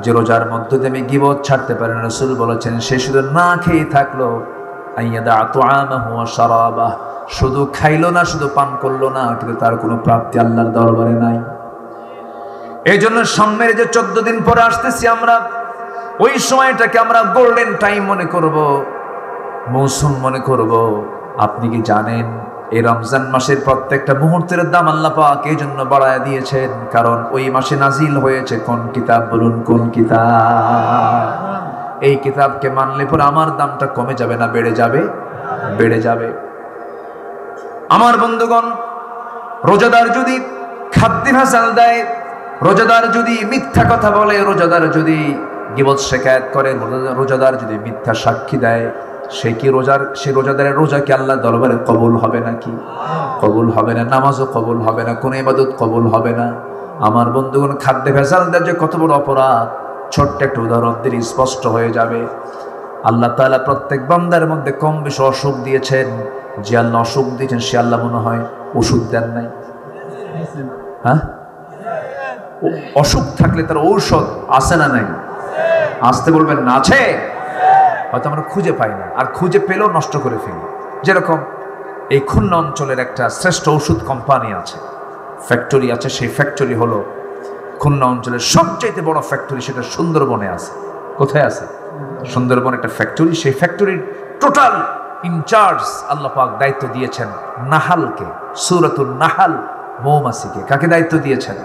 S1: যে রোজার মধ্য দিয়ে আমি গীবত ছাড়তে পারি না। রাসূল বলেছেন সে শুধু না খেয়ে থাকলো, আইয়াদা তুআমাহু ওয়া শারাবাহ, শুধু খাইলো না, শুধু পান করলো না, কিন্তু তার কোনো প্রাপ্তি আল্লাহর দরবারে নাই। এই জন্য সামনের যে 14 দিন পরে আসতেছি আমরা, ওই সময়টাকে আমরা গোল্ডেন টাইম মনে করব, মৌসুম মনে করব। আপনি কি জানেন এই রমজান মাসের প্রত্যেকটা মুহূর্তের দাম আল্লাহ পাক এই জন্য বাড়ায় দিয়েছেন? কারণ ওই মাসে নাজিল হয়েছে কোন কিতাব? বলুন কোন কিতাব? এই কিতাবকে মানলে পরে আমার দামটা কমে যাবে না বেড়ে যাবে? বেড়ে যাবে। আমার বন্ধুগণ, রোজাদার যদি খাদ্যে হাসাল দেয়, রোজাদার যদি মিথ্যা কথা বলে, রোজাদার যদি গীবত শিকায়াত করে, রোজাদার যদি মিথ্যা সাক্ষী দেয়, সে রোজাদারের রোজা কি আল্লাহ দরবারে কবুল হবে নাকি? কবুল হবে না। নামাজও কবুল হবে না, কোন ইবাদত কবুল হবে না। আমার বন্ধুগণ, খাদ্যে ভেজাল দেওয়ার যে কত বড় অপরাধ, ছোট্ট একটা উদাহরণ দিলে স্পষ্ট হয়ে যাবে। আল্লাহ তাআলা প্রত্যেক বান্দার মধ্যে কম বেশি অসুখ দিয়েছেন। যে আল্লাহ অসুখ দিয়েছেন সে আল্লাহ মনে হয় ওষুধ দেন নাই? হ্যাঁ, অসুখ থাকলে তার ঔষধ আছে না নাই? আসতে বলবেন না, আছে। হয়তো আমরা খুঁজে পাই না, আর খুঁজে পেলেও নষ্ট করে ফেলি। যেরকম এই খুলনা অঞ্চলের একটা শ্রেষ্ঠ ওষুধ কোম্পানি আছে, ফ্যাক্টরি আছে। সেই ফ্যাক্টরি হলো খুলনা অঞ্চলের সবচেয়ে বড় ফ্যাক্টরি, সেটা সুন্দরবনে আছে। কোথায় আছে? সুন্দরবন একটা ফ্যাক্টরি। সেই ফ্যাক্টরির টোটাল ইনচার্জ আল্লাহ পাক দায়িত্ব দিয়েছেন নাহালকে, সূরাতুন নাহাল, মৌমাছিকে। কাকে দায়িত্ব দিয়েছেন?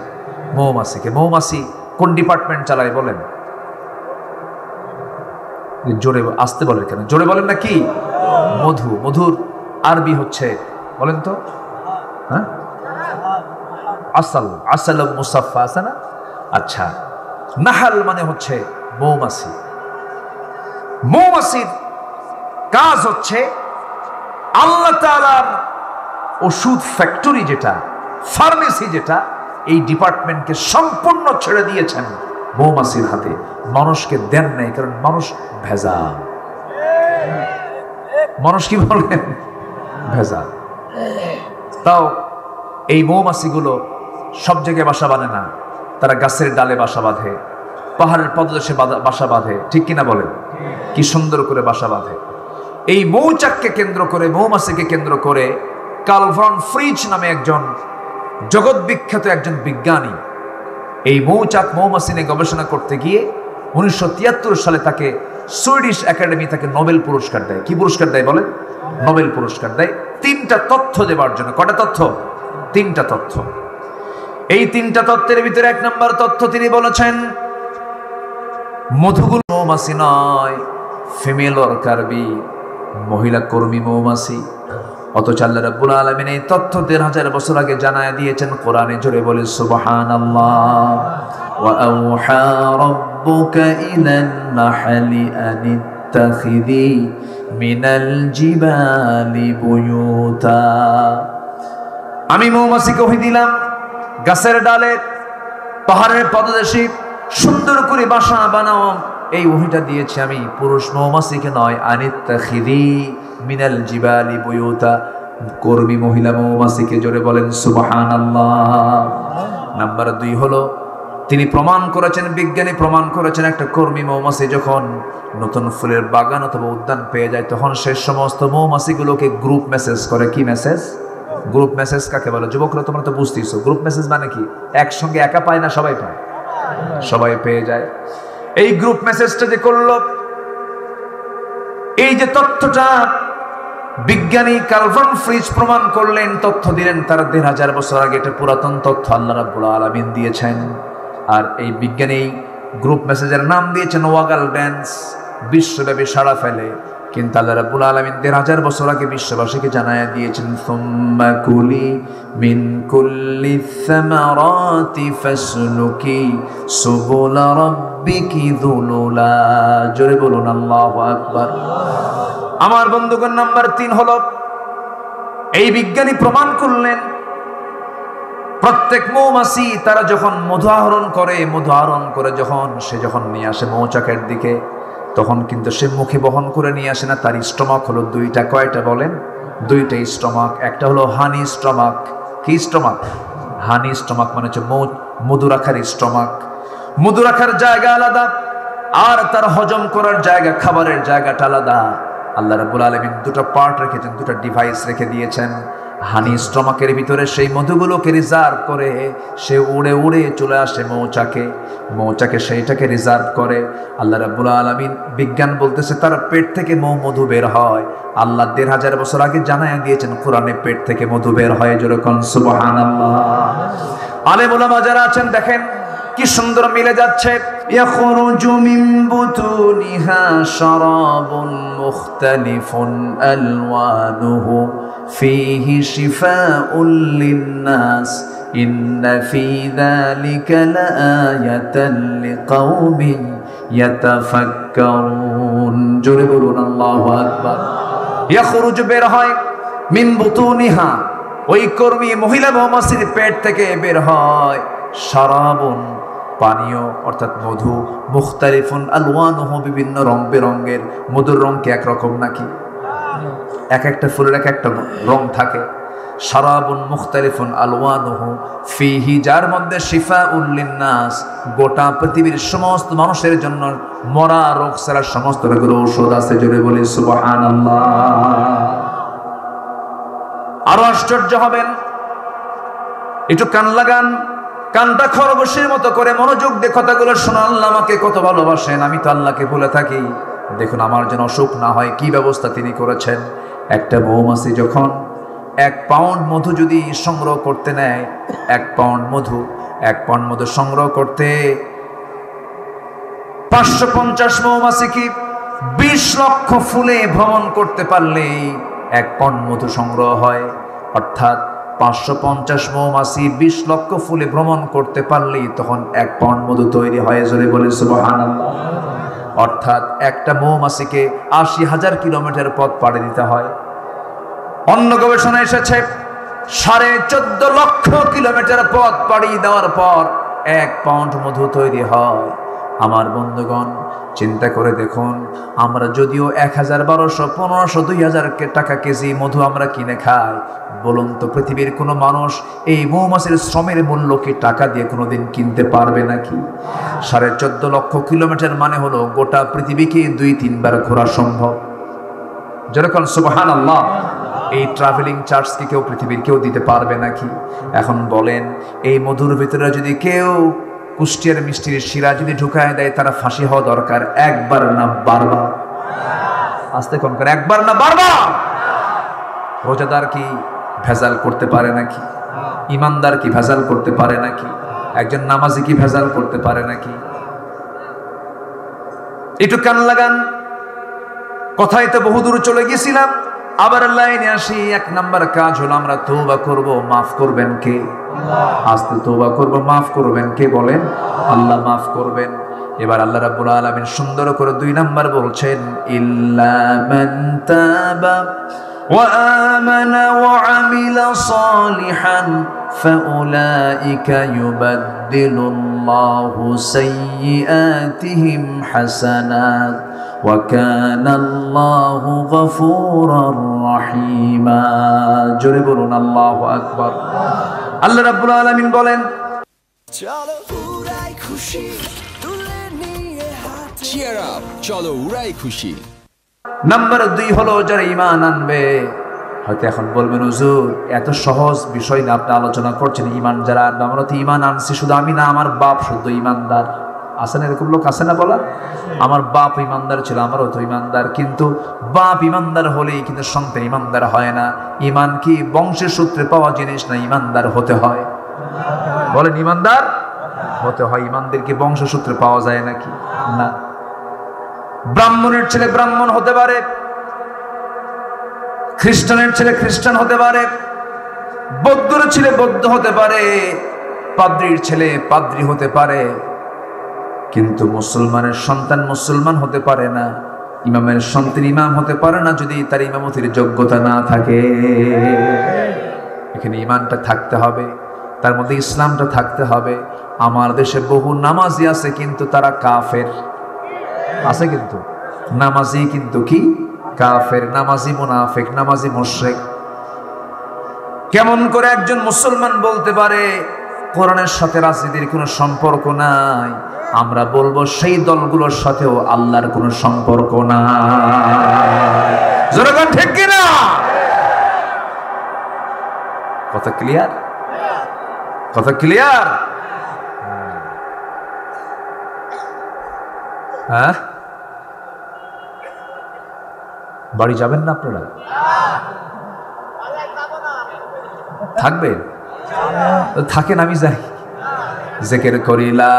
S1: মৌমাছিকে। মৌমাছি কোন ডিপার্টমেন্ট চালায় বলেন? জোরে আসতে বলেন কেন? জোরে বলেন না কি? মধু। মধুর আরবি হচ্ছে বলেন তো? হ্যাঁ, আসাল। আসাল মুসাফা আছে না? আচ্ছা, নাহাল মানে হচ্ছে মৌমাছি। মৌমাছির কাজ হচ্ছে আল্লাহ তাআলার ওষুধ ফ্যাক্টরি যেটা, ফার্মেসি যেটা, এই ডিপার্টমেন্টকে সম্পূর্ণ ছেড়ে দিয়েছেন মৌমাছির হাতে। মানুষকে দেন নাই, কারণ মানুষ ভেজাল। মানুষ কি বলেন? ভেজাল। তাও এই মৌমাছিগুলো সব জায়গায় বাসা বাঁধে না, তারা গাছের ডালে বাসা বাঁধে, পাহাড়ের পদদেশে বাসা বাঁধে। ঠিক কিনা বলেন? কি সুন্দর করে বাসা বাঁধে। এই মৌচাককে কেন্দ্র করে, মৌমাছিকে কেন্দ্র করে কার্ল ভন ফ্রিজ নামে একজন জগৎ বিখ্যাত একজন বিজ্ঞানী এই মৌচাক মৌমাছি নিয়ে গবেষণা করতে গিয়ে 1973 সালে তাকে সুইডিশ একাডেমি তাকে নোবেল পুরস্কার দেয়। কি পুরস্কার দেয় বলেন? নোবেল পুরস্কার দেয় 3টা তথ্য দেবার জন্য। কটা তথ্য? 3টা তথ্য। এই 3টা তথ্যের ভিতরে 1 নম্বর তথ্য তিনি বলেছেন মধুগুলো মৌমাছি নয়, ফিমেল ওয়ার্কার বি, মহিলা কর্মী মৌমাছি। অথচ আল্লাহ রাব্বুল আলামিন এই তথ্য ১৫০০ বছর আগে জানায় দিয়েছেন কোরআনে। জোরে বলে সুবহানাল্লাহ। ওয়া আওহা রাব্বুকা ইলান নাহলি আনিত্তাখিযি মিনাল জিবালি বুয়ুতা। আমি মৌমাছিকে ওহী দিলাম, গাছের ডালে পাহাড়ের পদদেশে সুন্দর করে বাসা বানাও। এই ওহীটা দিয়েছি আমি পুরুষ মৌমাছিকে নয়। আনিত্তাখিযি মিনাল জিবালি বুয়ুতা, কর্মী মহিলা মৌমাছিকে। জোরে বলেন সুবহানাল্লাহ। নাম্বার 2 হলো তিনি প্রমাণ করেছেন, বিজ্ঞানী প্রমাণ করেছেন, একটা কর্মী মৌমাছি যখন নতুন ফুলের বাগান অথবা উদ্যান পেয়ে যায় তখন সে সমস্ত মৌমাছিগুলোকে গ্রুপ মেসেজ করে। কি মেসেজ? গ্রুপ মেসেজ কাকে বলে? যুবকরা তোমরা তো বুঝতেছো গ্রুপ মেসেজ মানে কি। একসঙ্গে একা পায় না, সবাই পায়, সবাই পেয়ে যায়। এই গ্রুপ মেসেজটা যে করলো, এই যে তথ্যটা বিজ্ঞানী কার্ল ভন ফ্রিজ প্রমাণ করলেন, তথ্য দিলেন তার ১৫০০ বছর আগে। এটা পুরাতন তথ্য আল্লাহ রাব্বুল আলামিন দিয়েছেন। আর এই বিজ্ঞানী গ্রুপ মেসেজের নাম দিয়েছেন ওয়াগাল ড্যান্স। বিশ্বব্যাপী সাড়া ফেলে, কিন্তু আল্লাহ রাব্বুল আলামিন ১৫০০ বছর আগে বিশ্ববাসীকে জানায়া দিয়েছেন সুম্মা কুলি মিন কুল্লি সামারাতি ফাসলুকি সুবুলা রাব্বিকি যুলুলা। জোরে বলুন আল্লাহু আকবার। আমার বন্ধুগণ, নাম্বার 3 হলো এই বিজ্ঞানী প্রমাণ করলেন প্রত্যেক মৌমাছি তারা যখন মধু আহরণ করে যখন নিয়ে আসে মৌচাকের দিকে, তখন কিন্তু সে মুখে বহন করে নিয়ে আসে না। তার স্টমাক হলো 2টা। কয়টা বলেন? 2টা স্টমাক। একটা হলো হানি স্টমাক। কি স্টমাক? হানি স্টমাক মানে হচ্ছে মধু রাখার স্টমাক। মধু রাখার জায়গা আলাদা, আর তার হজম করার জায়গা, খাবারের জায়গাটা আলাদা। আল্লাহ রাব্বুল আলামিন 2টা পার্ট রেখেছেন, 2টা ডিভাইস রেখে দিয়েছেন। হানি স্টমাকের ভিতরে সেই মধুগুলোকে রিজার্ভ করে সে উড়ে উড়ে চলে আসে মৌচাকে সেইটাকে রিজার্ভ করে। আল্লাহ রাব্বুল আলামিন, বিজ্ঞান বলতেছে তার পেট থেকে মধু বের হয়। আল্লাহ ১৫০০ বছর আগে জানায়া দিয়েছেন কোরআনে পেট থেকে মধু বের হয়। জোরে কোন সুবহানাল্লাহ। আলেম ওলামা যারা আছেন দেখেন কি সুন্দর মিলে যাচ্ছে। ইয়াখরুজু মিন বুতুনিহা শারাবুন মুখতালিফুন আলওয়ানুহু ফীহি শিফাউল লিন্নাস ইন্না ফী যালিকা লাআয়াতান লিকাওমিন ইয়াতাফাক্কারুন। জোরে বলুন আল্লাহু আকবার। ইয়াখরুজু বের হয় মিন বুতুনিহা, ওই কর্মী মহিলা মৌমাছির পেট থেকে বের হয় শারাবুন, পানীয় অর্থাৎ মধু, মুখতালিফুন আলওয়ানুহু, বিভিন্ন রং বেরঙের। মধুর রং কি একরকম নাকি? এক একটা ফুলের এক একটা রং থাকে। শারাবুন মুখতালিফুন আলওয়ানুহু ফীহি, যার মধ্যে শিফাউল লিন্নাস, গোটা পৃথিবীর সমস্ত মানুষের জন্য মরা রোগ ছাড়া সমস্ত রোগের ঔষধ আছে। জোরে বলি সুবহানাল্লাহ। আরো আশ্চর্য হবেন, একটু কান লাগান, কানটা খরগোশের মতো করে মনোযোগ দিয়ে কথাগুলো শোনা। আল্লাহ আমাকে কত ভালোবাসেন, আমি তো আল্লাহকে ভুলে থাকি। দেখুন আমার যেন অসুখ না হয় কি ব্যবস্থা তিনি করেছেন। একটা মৌমাছি যখন 1 পাউন্ড মধু যদি সংগ্রহ করতে নেয়, 1 পাউন্ড মধু সংগ্রহ করতে 550 মৌমাছি কি 20 লক্ষ ফুলে ভ্রমণ করতে পারলে 1 পাউন্ড মধু সংগ্রহ হয়। অর্থাৎ 550 মৌমাছি 20 লক্ষ ফুলে ভ্রমণ করতে পারলেই তখন 1 পাউন্ড মধু তৈরি হয়। জোরে বলে সুবহানাল্লাহ। অর্থাৎ একটা মৌমাছিকে 80,000 কিলোমিটার পথ পাড়ি দিতে হয়। অন্য গবেষণা এসেছে 14.5 লক্ষ কিলোমিটার পথ পাড়ি দেওয়ার পর 1 পাউন্ড মধু তৈরি হয়। আমার বন্ধুগণ, চিন্তা করে দেখুন, আমরা যদিও 1000, 1200, 1500, 2000 টাকা কেজি মধু আমরা কিনে খাই, বলুন তো পৃথিবীর কোনো মানুষ এই মৌমাছির শ্রমের মূল্য কি টাকা দিয়ে কোনোদিন কিনতে পারবে নাকি? 14.5 লক্ষ কিলোমিটার মানে হলো গোটা পৃথিবীকে 2-3 বার ঘোরা সম্ভব। যেরকম সুবহানাল্লাহ। এই ট্রাভেলিং চার্জ কি কেউ পৃথিবীর কেউ দিতে পারবে নাকি? এখন বলেন, এই মধুর ভিতরে যদি কেউ কুষ্টিয়ার মিষ্টির শিরা যদি ঢুকায় দেয়, তারা ফাঁসি হওয়া দরকার। 1 বার না 12 বার? আস্তে কোন করে 1 বার না 12 বার? রোজাদার কি ভেজাল করতে পারে নাকি? ইমানদার কি ভেজাল করতে পারে নাকি? একজন নামাজি কি ভেজাল করতে পারে নাকি? একটু কান লাগান, কথায় তো বহুদূর চলে গেছিলাম, আবার লাইনে আসি। 1 নাম্বার কাজ হলো আমরা তওবা করব, মাফ করবেন কে? আস্তে তওবা করব, মাফ করবেন কে? বলেন আল্লাহ মাফ করবেন। এবার আল্লাহ রাব্বুল আলামিন সুন্দর করে 2 নাম্বার বলছেন, ইল্লা মান তাবা ওয়া আমানা ওয়া আমিলা সালিহান ফাউলাইকা ইউবাদদিলুল্লাহু সাইয়্যাতিহিম হাসানাত ওয়া কানা আল্লাহু গফুরার রহিমা। জোরে বলুন আল্লাহু আকবার। আল্লাহ রাব্বুল আলামিন বলেন,
S2: চলো উড়াই খুশি তুলে নিয়ে হাতে,
S3: চিয়ার আপ, চলো উড়াই খুশি।
S1: নাম্বার 2 হলো যারা ঈমান আনবে। হয়তো এখন বলবেন হুজুর এত সহজ বিষয় না আপনি আলোচনা করছেন, ঈমান যারা আনবে। আমরা তো ঈমান আনছি, শুধু আমি না, আমার বাপ শুদ্ধ ঈমানদার। আছে না এরকম লোক? আছে না বলা? আমার বাপ ঈমানদার ছিল, আমারও তো ঈমানদার। কিন্তু বাপ ঈমানদার হলেই কিন্তু সন্তান ঈমানদার হয় না। ঈমান কি বংশের সূত্রে পাওয়া জিনিস না, ঈমানদার হতে হয়। বলেন ঈমানদার হতে হয়। ঈমানদার কি বংশসূত্রে পাওয়া যায় নাকি? না। ব্রাহ্মণের ছেলে ব্রাহ্মণ হতে পারে, খ্রিস্টানের ছেলে খ্রিস্টান হতে পারে, বৌদ্ধর ছেলে বৌদ্ধ হতে পারে, পাদ্রীর ছেলে পাদ্রী হতে পারে, কিন্তু মুসলমানের সন্তান মুসলমান হতে পারে না, ইমামের সন্তান ইমাম হতে পারে না যদি তার ইমামতির যোগ্যতা না থাকে। এখানে ঈমানটা থাকতে হবে, তার মধ্যে ইসলামটা থাকতে হবে। আমার দেশে বহু নামাজি আছে কিন্তু তারা কাফের আছে, কিন্তু নামাজি কিন্তু কি কাফের, নামাজি মুনাফিক, নামাজি মুশরিক। কেমন করে একজন মুসলমান বলতে পারে কোরআনের সাথে রাজনীতির কোনো সম্পর্ক নাই? আমরা বলবো সেই দলগুলোর সাথেও আল্লাহর কোনো সম্পর্ক নাই। জোরে বলেন ঠিক কি না? কথা ক্লিয়ার? কথা ক্লিয়ার? হ্যাঁ, বাড়ি যাবেন না আপনারা? থাকবেন? থাকেন, আমি যাই। জিকির করি লা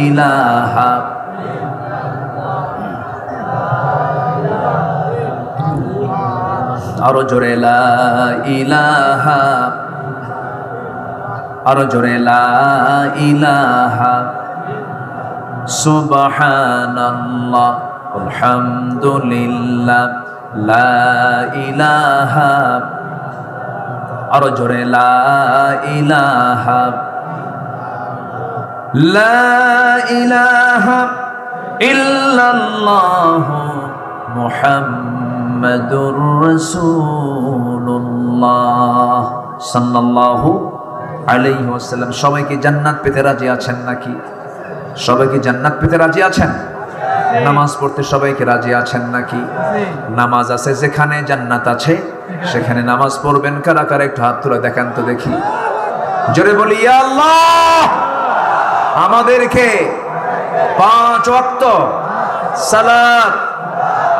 S1: ইলাহা, আরো জোরে লা ইলাহা, আরো জোরে লা ইলাহা, সুবহানাল্লাহ আলহামদুলিল্লাহ লা ইলাহা, আরো জোরে লা ইলাহা, লা ইলাহা ইল্লাল্লাহ মুহাম্মাদুর রাসূলুল্লাহ সাল্লাল্লাহু আলাইহি ওয়াসাল্লাম। সবাই কি জান্নাত পেতে রাজি আছেন নাকি? সবাই কি জান্নাত পেতে রাজি আছেন? নামাজ পড়তে সবাইকে রাজি আছেন নাকি? নামাজ আছে যেখানে জান্নাত আছে সেখানে নামাজ পড়বেন। কারা কারা একটু হাত তুলে দেখান তো দেখি। জোরে বলি ইয়া আল্লাহ, আমাদেরকে 5 ওয়াক্ত সালাত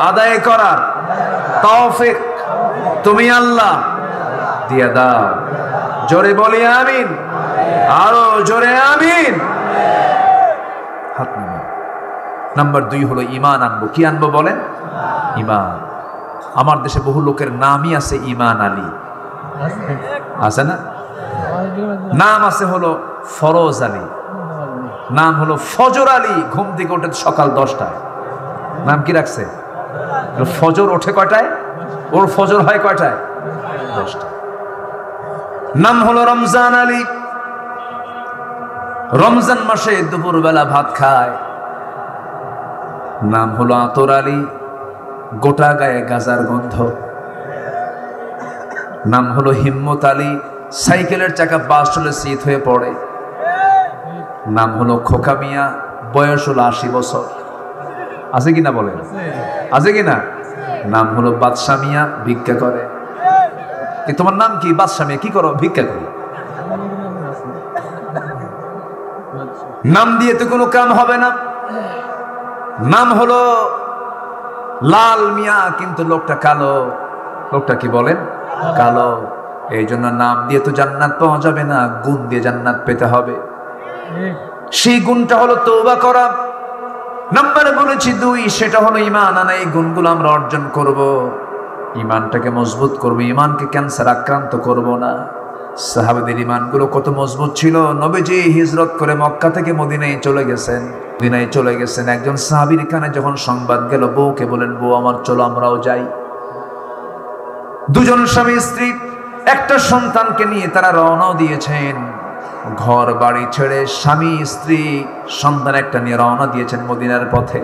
S1: আদায় করার তৌফিক তুমি আল্লাহ দিয়ে দাও। জোরে বলি আমিন, আরো জোরে আমিন। হাত নামান। নাম্বার 2 হলো ঈমান আনবো। কি আনবো বলেন? ঈমান। আমার দেশে বহু লোকের নামই আছে ঈমান আলী, আছে না? নাম আছে হলো ফরজ আলী, নাম হলো ফজর আলী। ঘুম থেকে ওঠে সকাল 10টায়। নাম কি রাখছে? ফজর ওঠে কয়টায়? ওর ফজর হয় কয়টায়? 10টায়। নাম হলো রমজান আলী। রমজান মাসে দুপুরবেলা ভাত খায়। নাম হলো আতর আলী, গোটা গায়ে গাজার গন্ধ। নাম হলো হিম্মত আলী, সাইকেলের চাকা বাস চলে শীত হয়ে পড়ে। নাম হলো খোকা মিয়া, বয়স হলো 80 বছর। আছে কিনা বলেন? আছে কিনা? নাম হলো বাদশা মিয়া, ভিক্ষা করে। তোমার নাম কি? বাদশা মিয়া। কি করো? ভিক্ষা করি। নাম দিয়ে তো কোনো কাম হবে না। নাম হলো লাল মিয়া, কিন্তু লোকটা কালো। লোকটা কি বলেন? কালো। এই জন্য নাম দিয়ে তো জান্নাত পাওয়া যাবে না, গুণ দিয়ে জান্নাত পেতে হবে। সেই গুণটা হলো তওবা করা। নাম্বার বলেছি 2, সেটা হলো ঈমান আনা। এই গুণগুলো আমরা অর্জন করব, ঈমানটাকে মজবুত করব, ঈমানকে ক্যান্সার আক্রান্ত করব না। সাহাবাদের ঈমানগুলো কত মজবুত ছিল। নবীজি হিজরত করে মক্কা থেকে মদিনায় চলে গেছেন। মদিনায় চলে গেছেন, একজন সাহাবীর কানে যখন সংবাদ গেল, বউকে বলেন, বউ আমার চলো আমরাও যাই। দুজন স্বামী স্ত্রী একটা সন্তানকে নিয়ে তারা রওনাও দিয়েছেন। ঘর বাড়ি ছেড়ে স্বামী স্ত্রী সন্তান একটা নিয়ে রওনা দিয়েছেন মদিনার পথে।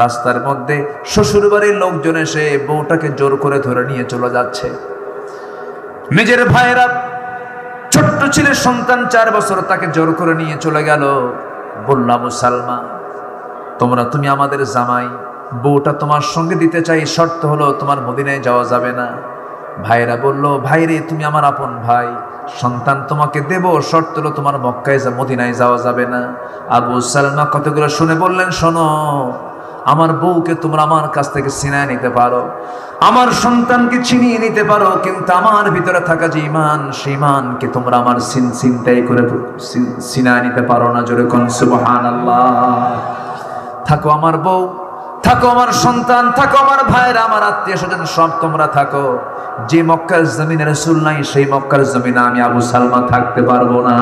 S1: রাস্তার মধ্যে শ্বশুর বাড়ির লোকজন এসে বউটাকে জোর করে ধরে নিয়ে চলে যাচ্ছে। নিজের ভাইয়েরা ছোট্ট ছেলে সন্তান 4 বছর, তাকে জোর করে নিয়ে চলে গেল। বলল, আবু সালমা তুমি আমাদের জামাই, বউটা তোমার সঙ্গে দিতে চাই, শর্ত হলো তোমার মদিনায় যাওয়া যাবে না। ভাইরা বলল, ভাইরে তুমি আমার আপন ভাই, সন্তান তোমাকে দেব, শর্ত হলো তোমার মক্কায় মদিনায় যাওয়া যাবে না। আবু সালমা কতগুলো শুনে বললেন, শোনো, আমার বউকে তোমরা আমার কাছ থেকে ছিনিয়ে নিতে পারো, আমার সন্তানকে ছিনিয়ে নিতে পারো, কিন্তু আমার ভিতরে থাকা যে ঈমান, সেই ঈমানকে তোমরা আমার ছিনতাই করে ছিনিয়ে নিতে পারো না। জোরে কোন সুবহানাল্লাহ। থাকো আমার বউ, থাকো আমার সন্তান, থাকো আমার ভাইরা, আমার আত্মীয় স্বজন, সব তোমরা থাকো। যে মক্কার জমিনে রাসূল নাই, সেই মক্কার জমিনে আমি আবু সালমা থাকতে পারবো না।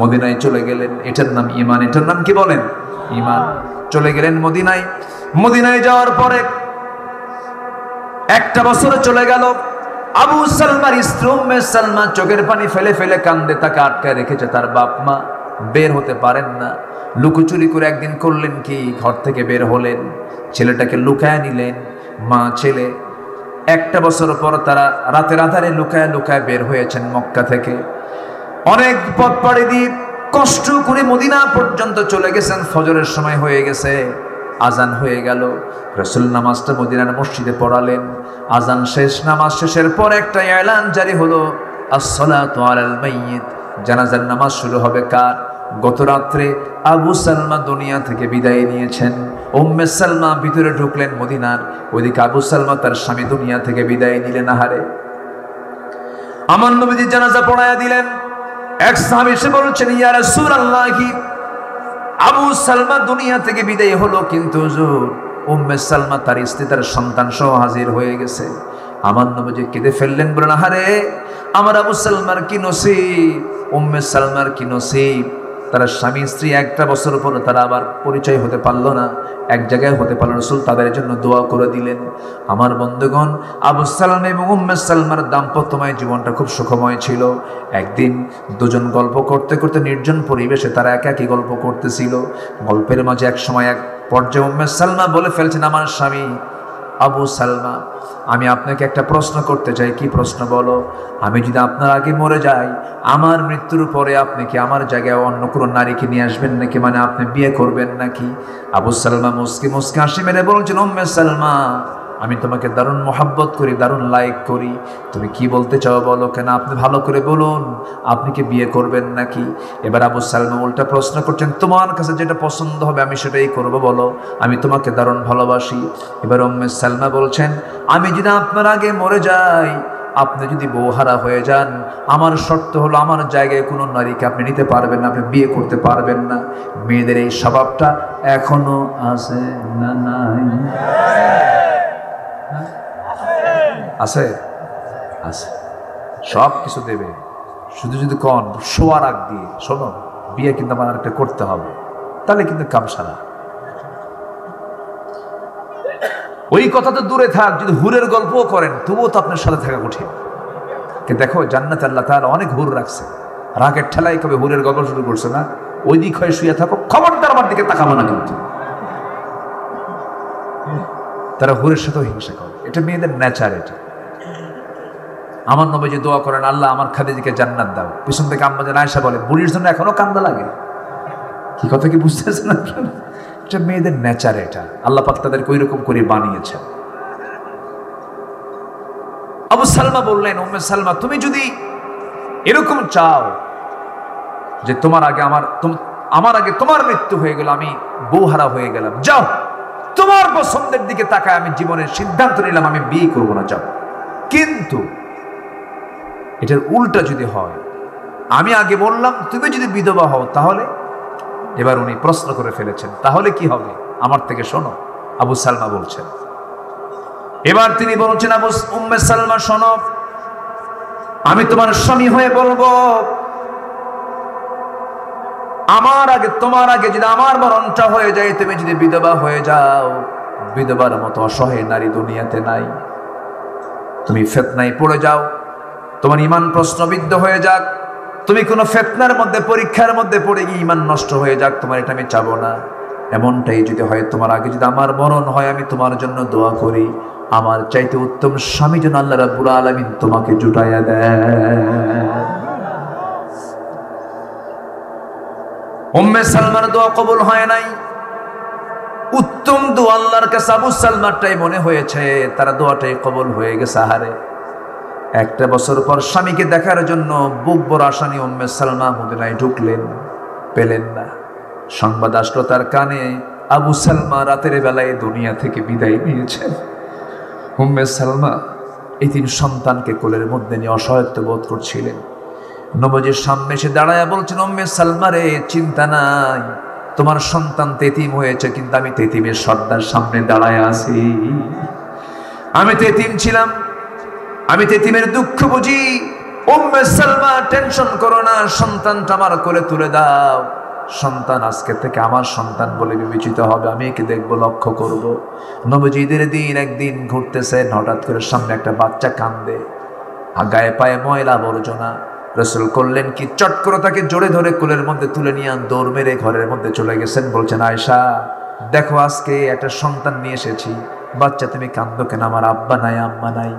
S1: মদিনায় চলে গেলেন। এটার নাম ঈমান। এটার নাম কি বলেন? ঈমান। চলে গেলেন মদিনায়। মদিনায় যাওয়ার পরে 1 বছর চলে গেল। আবু সালমার স্ত্রী উম্মে সালমা চোখের পানি ফেলে ফেলে কান্দে, তাকে আটকায় রেখেছে তার বাপ মা, বের হতে পারেন না। লুকোচুরি করে একদিন করলেন কি, ঘর থেকে বের হলেন, ছেলেটাকে লুকায় নিলেন। মা ছেলে 1 বছর পর তারা রাতের আধারে লুকায় লুকায় বের হয়েছেন মক্কা থেকে। অনেক পথ পাড়ি দিয়ে কষ্ট করে মদিনা পর্যন্ত চলে গেছেন। ফজরের সময় হয়ে গেছে, আজান হয়ে গেল। রাসূল নামাজটা মদিনার মসজিদে পড়ালেন। আজান শেষ, নামাজ শেষের পর একটা এলান জারি হলো, আসসালাতু আলাল মাইয়িত, জানাজার নামাজ শুরু হবে কার? গত রাত্রে আবু সালমা দুনিয়া থেকে বিদায় নিয়েছেন। উম্মে সালমা ভিতরে ঢুকলেন মদিনার, ওইদিকে আবু সালমা তার স্বামী দুনিয়া থেকে বিদায় নিলেন। আহারে, আমার নবীজি জানাজা পড়ায়া দিলেন। এক সাহাবী এসে বলছেন, ইয়া রাসূলুল্লাহ, আবু সালমা দুনিয়া থেকে বিদায় হলো, কিন্তু হুজুর উম্মে সালমা তার স্ত্রী তার সন্তান সহ হাজির হয়ে গেছে। আমার নবীজি কেঁদে ফেললেন, বলেন, আহারে আমার আবু সালমার কি নসিব, উম্মে সালমার কি নসিব। তারা স্বামী স্ত্রী 1 বছর পর তারা আবার পরিচয় হতে পারলো না, এক জায়গায় হতে পারলো। রাসূল তাদের জন্য দোয়া করে দিলেন। আমার বন্ধুগণ, আবু সালমা এবং উম্মে সালমার দাম্পত্যময় জীবনটা খুব সুখময় ছিল। একদিন দুজন গল্প করতে করতে নির্জন পরিবেশে তারা একাকী গল্প করতেছিল। গল্পের মাঝে এক সময় এক পর্যায়ে উম্মে সালমা বলে ফেলছেন, আমার স্বামী আবু সালমা, আমি আপনাকে একটা প্রশ্ন করতে চাই। কি প্রশ্ন বলো? আমি যদি আপনার আগে মরে যাই, আমার মৃত্যুর পরে আপনি কি আমার জায়গায় অন্য কোনো নারীকে নিয়ে আসবেন নাকি, মানে আপনি বিয়ে করবেন নাকি? আবু সালমা মুস্কি মুস্কি হাসি মেরে বলছেন, উম্মে সালমা, আমি তোমাকে দারুণ মোহাব্বত করি, দারুণ লাইক করি, তুমি কি বলতে চাও বলো। কেন, আপনি ভালো করে বলুন, আপনি কি বিয়ে করবেন নাকি? এবার আবু সালমা উল্টা প্রশ্ন করছেন, তোমার কাছে যেটা পছন্দ হবে আমি সেটাই করব, বলো, আমি তোমাকে দারুণ ভালোবাসি। এবার উম্মে সালমা বলছেন, আমি যদি আপনার আগে মরে যাই, আপনি যদি বউহারা হয়ে যান, আমার শর্ত হলো আমার জায়গায় কোনো নারীকে আপনি নিতে পারবেন না, আপনি বিয়ে করতে পারবেন না। মেয়েদের এই স্বভাবটা এখনো আছে না? নাই? আছে, আছে, সব কিছু দেবে, শুধু যদি কন শোয়ার আগ দিয়ে, শোনো বিয়ে কিন্তু আমার একটা করতে হবে, তাহলে কিন্তু কাম সারা। ওই কথা তো দূরে থাক, যদি হুরের গল্পও করেন তবুও তো আপনার সাথে থাকা কঠিন। কিন্তু দেখো জান্নাতে আল্লাহ তাআলা অনেক হুর রাখছে। রাগের ঠেলায় কবে হুরের গল্প শুরু করছে না, ওই দিক হয়ে শুয়ে থাকো, খবরদার আমার দিকে তাকাবো না কিন্তু। তারা হুরের সাথেও হিংসা করে, এটা মেয়েদের নেচার। এটা আমার নবীজি দোয়া করেন, আল্লাহ আমার খাদিজাকে জান্নাত দাও। পিছন থেকে আম্মা জান আয়েশা বলে, বুড়ির জন্য এখনো কান্দা লাগে। কি কথা কি বুঝতেছেন আপনারা? এটা মেয়েদের নেচার, এটা আল্লাহ পাক তাদেরকে ওই রকম করে বানিয়েছেন। আবু সালমা বললেন, উম্মে সালমা, তুমি যদি এরকম চাও যে তোমার আগে তোমার মৃত্যু হয়ে গেল, আমি বউহারা হয়ে গেলাম, যাও তোমার পছন্দের দিকে তাকায় আমি জীবনের সিদ্ধান্ত নিলাম আমি বিয়ে করবো না, যাও। কিন্তু এটার উল্টা যদি হয়, আমি আগে বললাম তুমি যদি বিধবা হও, তাহলে এবার উনি প্রশ্ন করে ফেলেছেন, তাহলে কি হবে? আমার থেকে শোনো। আবু সালমা বলছেন, এবার তিনি বলছেন, আবু উম্মে সালমা শোনো, আমি তোমার স্বামী হয়ে বলবো, তোমার আগে যদি আমার মরণটা হয়ে যায়, তুমি যদি বিধবা হয়ে যাও, বিধবার মতো অসহায় নারী দুনিয়াতে নাই। তুমি ফিতনায় পড়ে যাও, তোমার ঈমান প্রশ্নবিদ্ধ হয়ে যাক, তুমি কোনো ফিতনার মধ্যে, পরীক্ষার মধ্যে পড়ে গিয়ে ঈমান নষ্ট হয়ে যাক, তোমার এটা আমি চাবো না। এমনটাই যদি হয়, তোমার আগে যদি আমার মরণ হয়, আমি তোমার জন্য দোয়া করি, আমার চাইতে উত্তম স্বামী যেন আল্লাহ রাব্বুল আলামিন তোমাকে জুটাইয়া দেন। উম্মে সালমার দোয়া কবুল হয় নাই। উত্তম দোয়া আল্লাহর কাছে আবু সালমারটাই মনে হয়েছে, তার দোয়াটাই কবুল হয়ে গেছে। আহারে, একটা বছর পর স্বামীকে দেখার জন্য বুক ভরা আশা নিয়ে উম্মে সালমা মদিনায় ঢুকলেন, পেলেন না। সংবাদ আসলো তার কানে, আবু সালমা রাতের বেলায় দুনিয়া থেকে বিদায় নিয়েছেন। উম্মে সালমা এতিম সন্তানকে কোলের মধ্যে নিয়ে অসহায়ত্ব বোধ করছিলেন। নবীজির সামনে এসে দাঁড়ায় বলছেন, উম্মে সালমা রে, চিন্তা নাই, তোমার সন্তান তেতিম হয়েছে, কিন্তু আমি তেতিমের সর্দার সামনে দাঁড়ায় আছি। আমি তেতিম ছিলাম, আমি তেতিমের দুঃখ বুঝি। উম্মে সালমা, টেনশন করো না, সন্তানটা আমার কোলে তুলে দাও। সন্তান আজকে থেকে আমার সন্তান বলে বিবেচিত হবে, আমি একে দেখবো, লক্ষ্য করব। নবীজি ঈদের দিন একদিন ঘুরতেছেন, হঠাৎ করে সামনে একটা বাচ্চা কান্দে, গায়ে পায়ে ময়লা আবর্জনা। রাসূল করলেন কি, চট করে তাকে জোরে ধরে কোলের মধ্যে তুলে নিয়ে দৌড় মেরে ঘরের মধ্যে চলে গেছেন। বলছেন, আয়েশা দেখো, আজকে একটা সন্তান নিয়ে এসেছি, বাচ্চা তুমি কান্দো কেন? আমার আব্বা নাই, আম্মা নাই।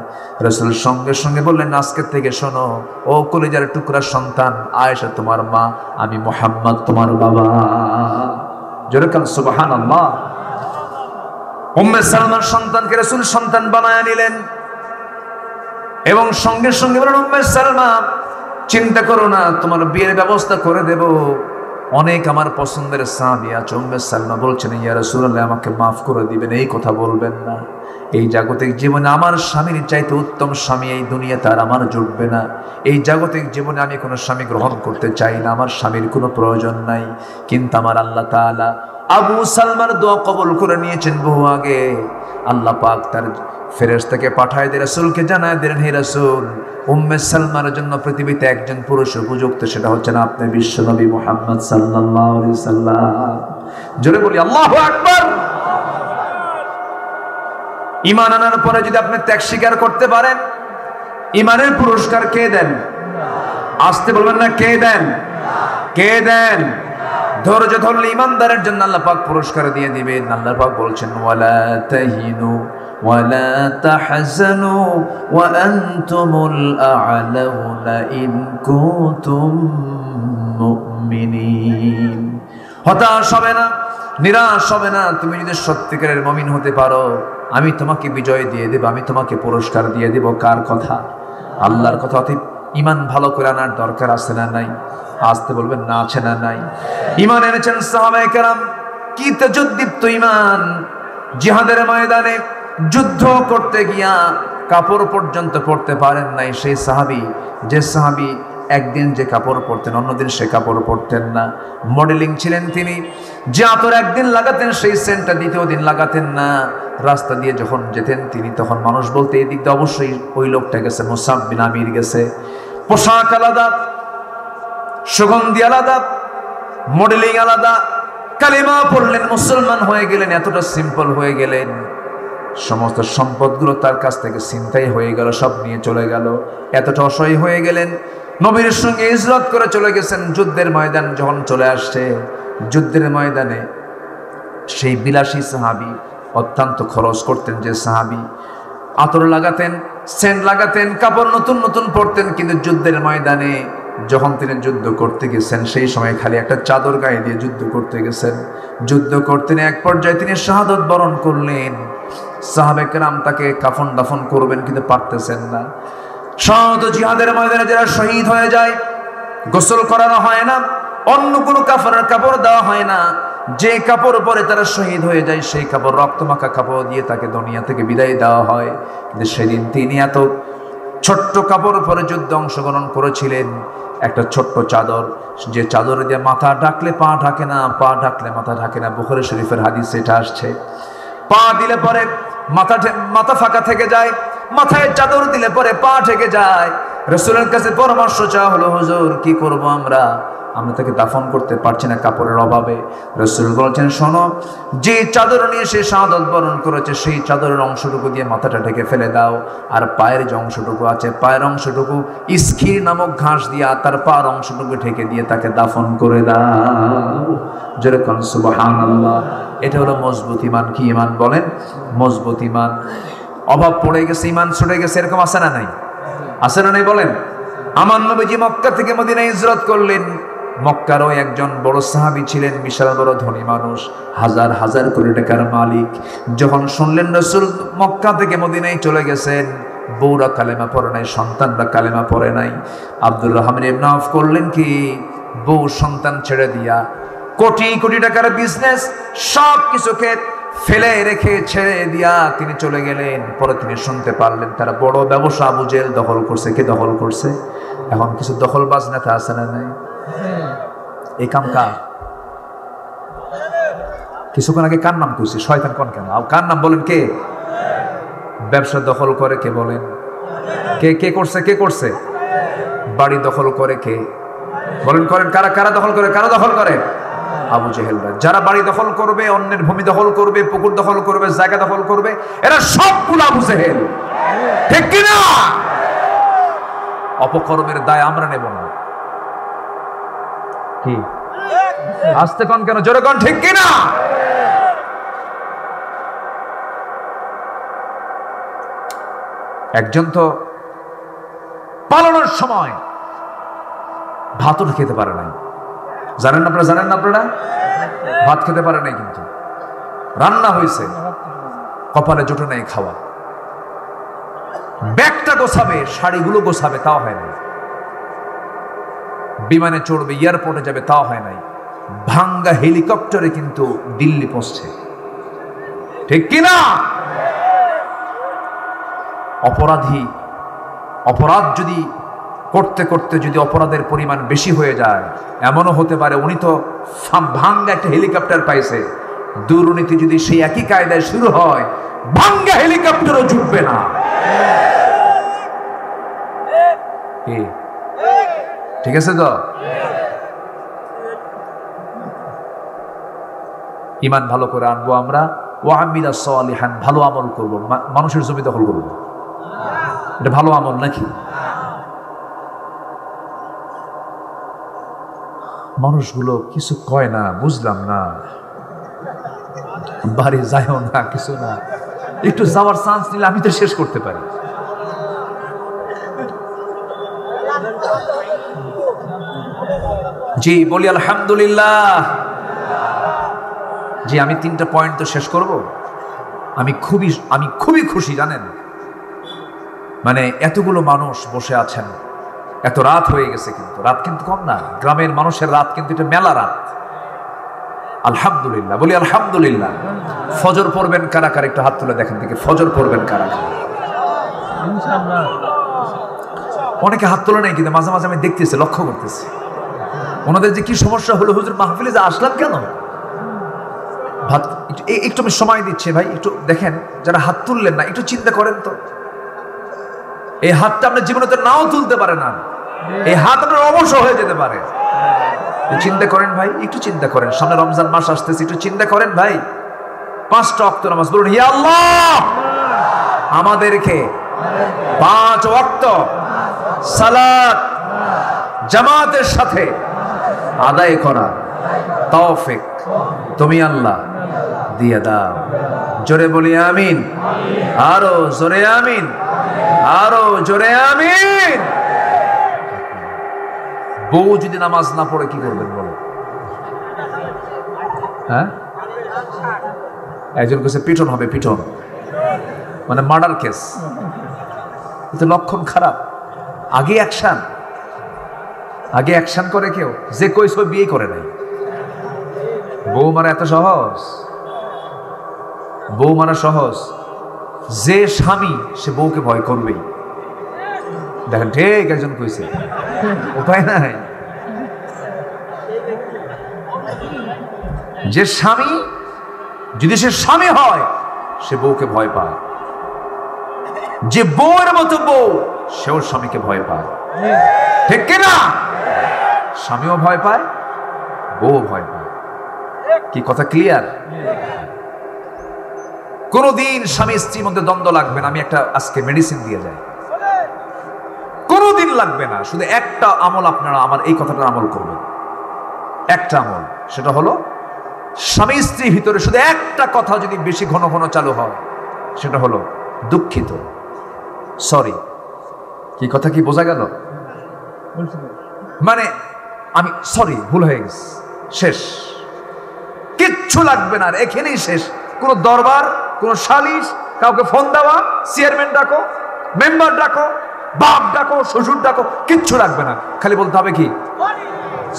S1: রাসূল সঙ্গে সঙ্গে বললেন, আজকের থেকে শোনো, ও কলিজার টুকরা সন্তান, আয়েশা তোমার মা, আমি মুহাম্মদ তোমার বাবা। জোরে কান সুবহানাল্লাহ। উম্মে সালমার সন্তানকে রাসূল সন্তান বানায় নিলেন এবং সঙ্গে সঙ্গে বললেন, উম্মে সালমা চিন্তা করো না, তোমার বিয়ের ব্যবস্থা করে দেব। অনেক আমার পছন্দের সাহাবী আছে। উম্মে সালমা বলছেন, ইয়া রাসূলুল্লাহ, আমাকে মাফ করে দিবেন, এই কথা বলবেন না। এই জাগতিক জীবনে আমার স্বামীর চাইতে উত্তম স্বামী এই দুনিয়াতে আর আমার জুটবে না। এই জাগতিক জীবনে আমি কোনো স্বামী গ্রহণ করতে চাই না, আমার স্বামীর কোনো প্রয়োজন নাই। কিন্তু আমার আল্লাহ তাআলা আবু সালমার দোয়া কবুল করে নিয়েছেন বহু আগে। আল্লাহ পাক তার ফেরেশতাকে পাঠায় দিয়ে রাসূলকে জানায় দিলেন, হে রাসূল, উম্মে সালমার জন্য পৃথিবীতে একজন পুরুষ উপযুক্ত, সেটা হচ্ছেন আপনি, বিশ্বনবী মুহাম্মদ সাল্লাল্লাহু আলাইহি সাল্লাম। জোরে বলি আল্লাহু আকবার। ঈমান আনার পরে যদি আপনি ত্যাগ স্বীকার করতে পারেন, ঈমানের পুরস্কার কে দেন? আসতে বলবেন না, কে দেন? কে দেন? ধৈর্য ধরলে ঈমানদারের জন্য আল্লাহ পাক পুরস্কার দিয়ে দিবেন। আল্লাহ পাক বলছেন, ওয়ালা তাহিনু ওয়ালা তাহজানু ওয়া আনতুমুল আ'লাউনা ইন কুনতুম মুমিনিন। হতাশ হবে না, নিরাশ হবে না। তুমি যদি সত্যিকারের মুমিন হতে পারো, আমি তোমাকে বিজয় দিয়ে দেব, আমি তোমাকে পুরস্কার দিয়ে দেব। কার কথা? আল্লাহর কথা। অতএব ঈমান ভালো করে আনার দরকার আছে না নাই? আসতে বলবেন না, আছে না নাই? ঈমান এনেছেন সাহাবায়ে কেরাম, কি তেজোদ্দীপ্ত ঈমান। জিহাদের ময়দানে যুদ্ধ করতে গিয়া কাপড় পর্যন্ত পরতে পারেন নাই সেই সাহাবী, যে সাহাবী একদিন যে কাপড় পরতেন অন্যদিন সে কাপড় পরতেন না। মডেলিং ছিলেন তিনি, যে আতর একদিন লাগাতেন সেই সেন্টটা দ্বিতীয় দিন লাগাতেন না। রাস্তা দিয়ে যখন যেতেন তিনি, তখন মানুষ বলতে এই দিক দিয়ে অবশ্যই ওই লোকটা গেছে, মুসাব বিন আমির গেছে। পোশাক আলাদা, সুগন্ধি আলাদা, মডেলিং আলাদা। কালিমা পড়লেন, মুসলমান হয়ে গেলেন, এতটা সিম্পল হয়ে গেলেন, সমস্ত সম্পদগুলো তার কাছ থেকে ছিনতাই হয়ে গেল, সব নিয়ে চলে গেল। এতটা অসহায় হয়ে গেলেন, নবীর সঙ্গে হিজরত করে চলে গেছেন। যুদ্ধের ময়দান যখন চলে আসছে, যুদ্ধের ময়দানে সেই বিলাসী সাহাবী, অত্যন্ত খরচ করতেন যে সাহাবী, আতর লাগাতেন, সেন্ট লাগাতেন, কাপড় নতুন নতুন পরতেন, কিন্তু যুদ্ধের ময়দানে যখন তিনি যুদ্ধ করতে গেছেন, সেই সময় খালি একটা চাদর গায়ে দিয়ে যুদ্ধ করতে গেছেন। যুদ্ধ করতেন, এক পর্যায়ে তিনি শাহাদত বরণ করলেন। সাহাবে কেরাম তাকে কাফন দাফন করবেন, কিন্তু পারতেছেন না। সাধারণত জিহাদের ময়দানে যারা শহীদ হয়ে যায়, গোসল করানো হয় না, অন্য কোনো কাফনের কাপড় দেওয়া হয় না। যে কাপড় পরে তারা শহীদ হয়ে যায়, সেই কাপড় রক্তমাখা কাপড় দিয়ে তাকে দুনিয়া থেকে বিদায় দেওয়া হয়। কিন্তু সেদিন তিনি এত ছোট্ট কাপড় পরে যুদ্ধে অংশগ্রহণ করেছিলেন, একটা ছোট্ট চাদর, যে চাদরে দিয়ে মাথা ঢাকলে পা ঢাকে না, পা ঢাকলে মাথা ঢাকে না, বুখারী শরীফের হাদিস এটা আসছে। পা দিলে পরে মাথা ফাঁকা থেকে যায়, মাথায় চাদর দিলে পরে পা ঢেকে যায়। রাসূলের কাছে পরামর্শ চাওয়া হলো, হুজুর কি করব আমরা তাকে দাফন করতে পারছি না কাপড়ের অভাবে। রাসূল বলেছেন, শোনো, যে চাদর নিয়ে সে শাহাদাত বরণ করেছে সেই চাদরের অংশটুকু দিয়ে মাথাটা ঢেকে ফেলে দাও, আর পায়ের যে অংশটুকু আছে পায়ের অংশটুকু ইসখির নামক ঘাস দিয়ে তার পায়ের অংশটুকু ঢেকে দিয়ে তাকে দাফন করে দাও। যেরকম সুবহানাল্লাহ। এটা হলো মজবুত ঈমান। কি ঈমান বলেন? মজবুত ঈমান। অভাব পড়ে গেছে, ঈমান ছুটে গেছে, এরকম আছে না নাই? আছে না নাই বলেন? আমার নবীজি মক্কা থেকে মদিনায় হিজরত করলেন। মক্কারও একজন বড় সাহাবী ছিলেন, বিশাল বড় ধনী মানুষ, হাজার হাজার কোটি টাকার মালিক। যখন শুনলেন রাসূল মক্কা থেকে মদিনায় চলে গেছেন, বউরা কালেমা পড়ে নাই, সন্তানরা কালেমা পড়ে নাই, আব্দুর রহমান ইবনে আওফ করলেন কি, বউ সন্তান ছেড়ে দিয়া কোটি কোটি টাকার বিজনেস সব কিছুকে ফেলে রেখে ছেড়ে দিয়া তিনি চলে গেলেন। পরে তিনি শুনতে পারলেন তারা বড় ব্যবসা আবু জেহেল দখল করছে। কে দখল করছে? এখন কিছু দখলবাজ নেতা আছে না নাই? এই কাম কার? কিছুক্ষণ আগে কার নাম কইছি? শয়তান কোন কেন? কার নাম বলেন? কে ব্যবসা দখল করে? কে বলেন? কে করছে? কে করছে? বাড়ি দখল করে কে বলেন? করেন কারা? কারা দখল করে? কারা দখল করে? আবু জেহেলরা। যারা বাড়ি দখল করবে, অন্যের ভূমি দখল করবে, পুকুর দখল করবে, জায়গা দখল করবে, এরা সবগুলো আবু জেহেল। ঠিক কিনা? অপকর্মের দায় আমরা নেব না। কি আসতে কোন কেন? জোরে কোন, ঠিক কিনা? একজন তো পালানোর সময় ভাতও খেতে পারে নাই। জানেন আপনারা? জানেন না আপনারা? ভাত খেতে পারে নাই, কিন্তু রান্না হয়েছে, কপালে জোটে নাই খাওয়া। ব্যাগটা গোছাবে, শাড়িগুলো গোছাবে, তাও হয় নাই। বিমানে চড়বে, এয়ারপোর্টে যাবে, তাও হয় নাই। ভাঙ্গা হেলিকপ্টারে কিন্তু দিল্লি পৌঁছছে। ঠিক কিনা? অপরাধ যদি করতে করতে যদি অপরাধের পরিমাণ বেশি হয়ে যায়, এমনও হতে পারে উনি তো ভাঙ্গা একটা হেলিকপ্টার পাইছে, দুর্নীতি যদি সেই একই কায়দায় শুরু হয়, ভাঙ্গা হেলিকপ্টারও জুটবে না। ঠিক আছে তো? ঈমান ভালো করে আনবো আমরা। ওয়ামিলা সালিহান, ভালো আমল করব। মানুষের জমি দখল করব, এটা ভালো আমল নাকি? মানুষগুলো কিছু কয় না, বুঝলাম না, বাড়ি যায়ও না, কিছু না, একটু যাওয়ার চান্স নিলে আমি তো শেষ করতে পারি। জি বলি আলহামদুলিল্লাহ। জি আমি 3টা পয়েন্ট তো শেষ করব। আমি খুবই খুশি, জানেন, মানে এতগুলো মানুষ বসে আছেন, এত রাত হয়ে গেছে, কিন্তু রাত কিন্তু কম না, গ্রামের মানুষের রাত কিন্তু এটা মেলা রাত। আলহামদুলিল্লাহ বলি আলহামদুলিল্লাহ। ফজর পড়বেন কারা কারা? একটু হাত তুলে দেখেন দেখি, ফজর পড়বেন কারা কারা? অনেকে হাত তোলে নাই, কিন্তু মাঝে মাঝে আমি দেখতেছি, লক্ষ্য করতেছি ওনাদের যে কি সমস্যা হলো। হুজুর মাহফিলে যে আসলাম কেন? ভাত একটু আমি সময় দিচ্ছি ভাই, একটু দেখেন যারা হাত তুললেন না, একটু চিন্তা করেন তো। এই হাতটা আপনার জীবনে তো নাও তুলতে পারে না, এই হাত আপনার অবশ্য হয়ে যেতে পারে। চিন্তা করেন ভাই, একটু চিন্তা করেন। সামনে রমজান মাস আসতেছে, একটু চিন্তা করেন ভাই। 5টা ওয়াক্ত নামাজ বলুন, হে আল্লাহ আমাদেরকে 5 ওয়াক্ত সালাত জামাতের সাথে আদায় করা তৌফিক তুমি আল্লাহ দিয়ে দাও। জোরে বলি আমিন, আরো জোরে আমিন, আরো জোরে আমিন। বউ যদি নামাজ না পড়ে কি করবেন বলো? হ্যাঁ, একজন কাছে পিটন হবে, পিটন মানে মার্ডার কেস। এটা লক্ষণ খারাপ। আগে অ্যাকশন করে কেউ, যে কইস বিয়ে করে নাই। বউ মারা এত সহজ? বউ মারা সহজ? যে স্বামী সে বউকে ভয় করবেই। দেখেন ঠিক একজন কইছে, উপায় নাই। যে স্বামী যদি সে স্বামী হয় সে বউকে ভয় পায়, যে বউয়ের মতো বউ সেও স্বামীকে ভয় পায়, ঠিক কিনা? স্বামীও ভয় পায়, বউ ভয় পায়। কি কথা ক্লিয়ার? কোনদিন স্বামী স্ত্রীর মধ্যে দ্বন্দ্ব লাগবে না। আমি একটা আজকে মেডিসিন দিয়ে যাই, কোনদিন লাগবে না। শুধু একটা আমল আপনারা আমার এই কথাটার আমল করবেন, একটা আমল, সেটা হলো স্বামী স্ত্রীর ভিতরে শুধু একটা কথা যদি বেশি ঘন ঘন চালু হয়, সেটা হলো দুঃখিত, সরি। কি কথা কি বোঝা গেল? মানে আমি সরি, ভুল হয়ে গেছে, শেষ, কিচ্ছু লাগবে না, এখানেই শেষ। কোনো দরবার, কোনো সালিশ, কাউকে ফোন দেওয়া, চেয়ারম্যান ডাকো, মেম্বার ডাকো, বাপ ডাকো, শ্বশুর ডাকো, কিচ্ছু লাগবে না। খালি বলতে হবে কি?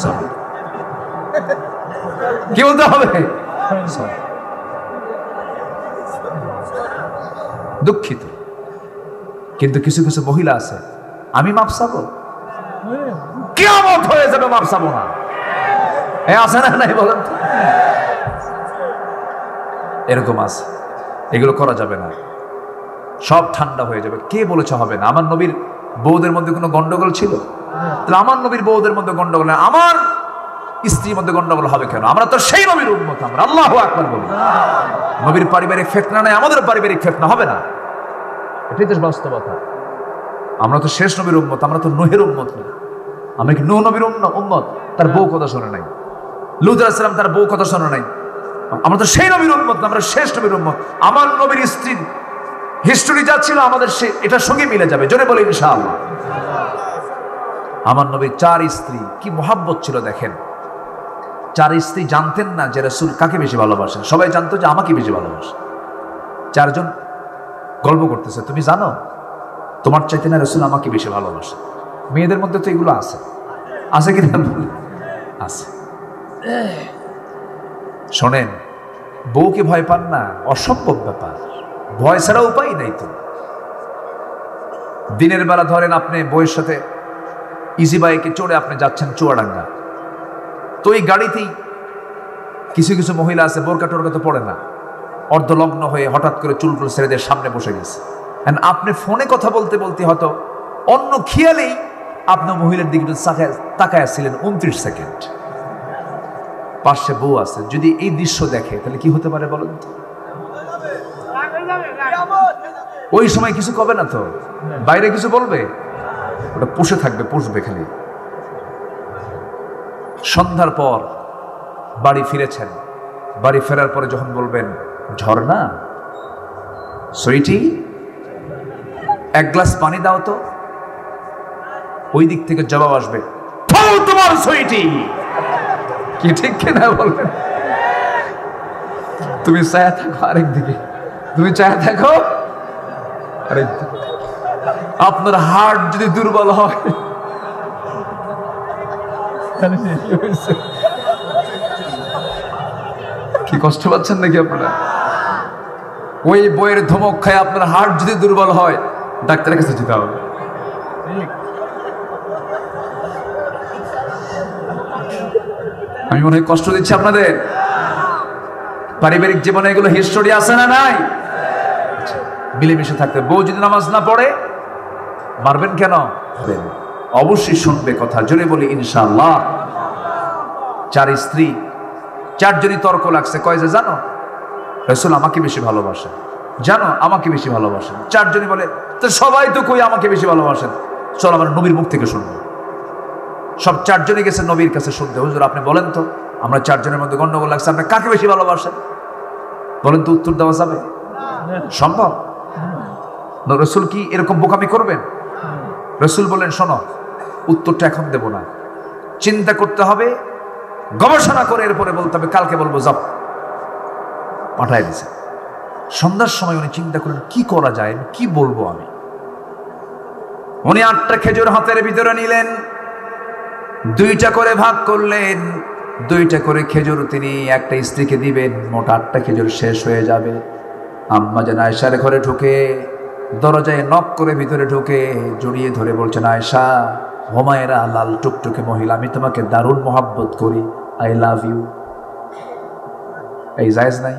S1: সরি। কি বলতে হবে? সরি, দুঃখিত। কিন্তু কিছু কিছু মহিলা আছে, আমি মাপ চাবো, কিয়ামত হয়ে যাবে মাপ চাবো না। আছে না নাই বলেন তো? এরকম আছে, এগুলো করা যাবে না, সব ঠান্ডা হয়ে যাবে। কে বলেছে হবে না? আমার নবীর বউদের মধ্যে কোনো গন্ডগোল ছিল? তাহলে আমার নবীর বউদের মধ্যে গন্ডগোল না, আমার স্ত্রীর মধ্যে গন্ডগোল হবে কেন? আমরা তো সেই নবীর উম্মত, আমরা আল্লাহু আকবার বলি। নবীর পারিবারিক ফিতনা নাই, আমাদের পারিবারিক ফিতনা হবে না, এটাই তো বাস্তবতা। আমরা তো শেষ নবীর উম্মত, আমরা তো নূহের উম্মত না। আমরা কি নূহ নবীর উম্মত? তার বউ কথা শোনে নাই। লূত আলাইহিস সালাম তার বউ কথা শোনে নাই। আমরা তো সেই নবীর উম্মত না, আমরা শেষ নবীর উম্মত। আমার নবীর স্ত্রীর হিস্টোরি যা ছিল আমাদের এটার সঙ্গে মিলে যাবে, জোরে বলে ইনশাআল্লাহ। আমার নবীর 4 স্ত্রী, কি মোহাব্বত ছিল দেখেন। 4 স্ত্রী জানতেন না যে রাসূল কাকে বেশি ভালোবাসেন, সবাই জানতো যে আমাকে বেশি ভালোবাসে। 4 জন গল্প করতেছে, তুমি জানো তোমার চাইতে না রাসূল আমাকে বেশি ভালোবাসে। মেয়েদের মধ্যে তো এগুলো আছে, আছে কি না? আছে। শোনেন, বউকে ভয় পান না, অসম্ভব ব্যাপার, ভয় ছাড়া উপায় নাই তো। দিনের বেলা ধরেন আপনি বউয়ের সাথে ইজি বাইকে চড়ে আপনি যাচ্ছেন চুয়াডাঙ্গা, তো এই গাড়িতেই কিছু কিছু মহিলা আছে বোরকা টোরকা তো পড়ে না, অর্ধলগ্ন হয়ে হঠাৎ করে চুলটুল ছেড়ে সামনে বসে গেছে। আপনি ফোনে কথা বলতে বলতে হয়তো অন্য খেয়ালেই আপনার মহিলার দিকে তাকায় ছিলেন 29 সেকেন্ড, পাশে বউ আছে। যদি এই দৃশ্য দেখে তাহলে কি হতে পারে বলেন তো? ওই সময় কিছু কবে না তো, বাইরে কিছু বলবে, ওটা পুষে থাকবে, পুষবে খালি। সন্ধ্যার পর বাড়ি ফিরেছেন, বাড়ি ফেরার পরে যখন বলবেন ঝর্ণা সুইটি 1 গ্লাস পানি দাও তো, ওই দিক থেকে জবাব আসবে তোমার সুইটি। কি ঠিক কিনা বলবেন? তুমি চায়া থাকো আরেক দিকে, তুমি চায়া থাকো আরেক দিকে। আপনার হার্ট যদি দুর্বল হয়, কি কষ্ট পাচ্ছেন নাকি আপনারা? ওই বইয়ের ধমক খায় আপনার হার্ট যদি দুর্বল হয়, ডাক্তারের কাছে যেতে হবে। আমি মনে হয় কষ্ট দিচ্ছি আপনাদের। পারিবারিক জীবনে এগুলো হিস্টোরি আছে না নাই? মিলেমিশে থাকতে। বউ যদি নামাজ না পড়ে মারবেন কেন? অবশ্যই শুনবে কথা, জোরে বলি ইনশাআল্লাহ। 4 স্ত্রী, 4 জনই তর্ক লাগছে, কয় যে জানো রাসূল আমাকে বেশি ভালোবাসে, জানো আমাকে বেশি ভালোবাসেন। 4 জনই বলে তো সবাই তো কই আমাকে বেশি ভালোবাসেন, চল আমরা নবীর মুখ থেকে শুনবো। সব 4 জনই গেছে নবীর কাছে শুনতে, হুজুর আপনি বলেন তো, আমরা 4 জনের মধ্যে গন্ডগোল লাগছে, আপনি কাকে বেশি ভালোবাসেন বলেন তো, উত্তর দেওয়া যাবে? সম্ভব? রাসূল কি এরকম বোকামি করবেন? রাসূল বলেন শোনো, উত্তরটা এখন দেব না, চিন্তা করতে হবে, গবেষণা করে এরপরে বলতে হবে, কালকে বলবো, যাব। পাঠায় দিছে। সন্ধ্যার সময় উনি চিন্তা করেন কি করা যায়, কি বলবো আমি। উনি 8টা খেজুর হাতের ভিতরে নিলেন, 2টা করে ভাগ করলেন, 2টা করে খেজুর তিনি একটা স্ত্রীকে দিবেন, মোট 8টা খেজুর শেষ হয়ে যাবে। আম্মা জান আয়েশার ঘরে ঢুকে দরজায় নক করে ভিতরে ঢুকে জড়িয়ে ধরে বলছেন, আয়েশা, হুমায়রা লাল টুকটুকে মহিলা, আমি তোমাকে দারুণ মোহাব্বত করি, আই লাভ ইউ। এই জায়েজ নাই?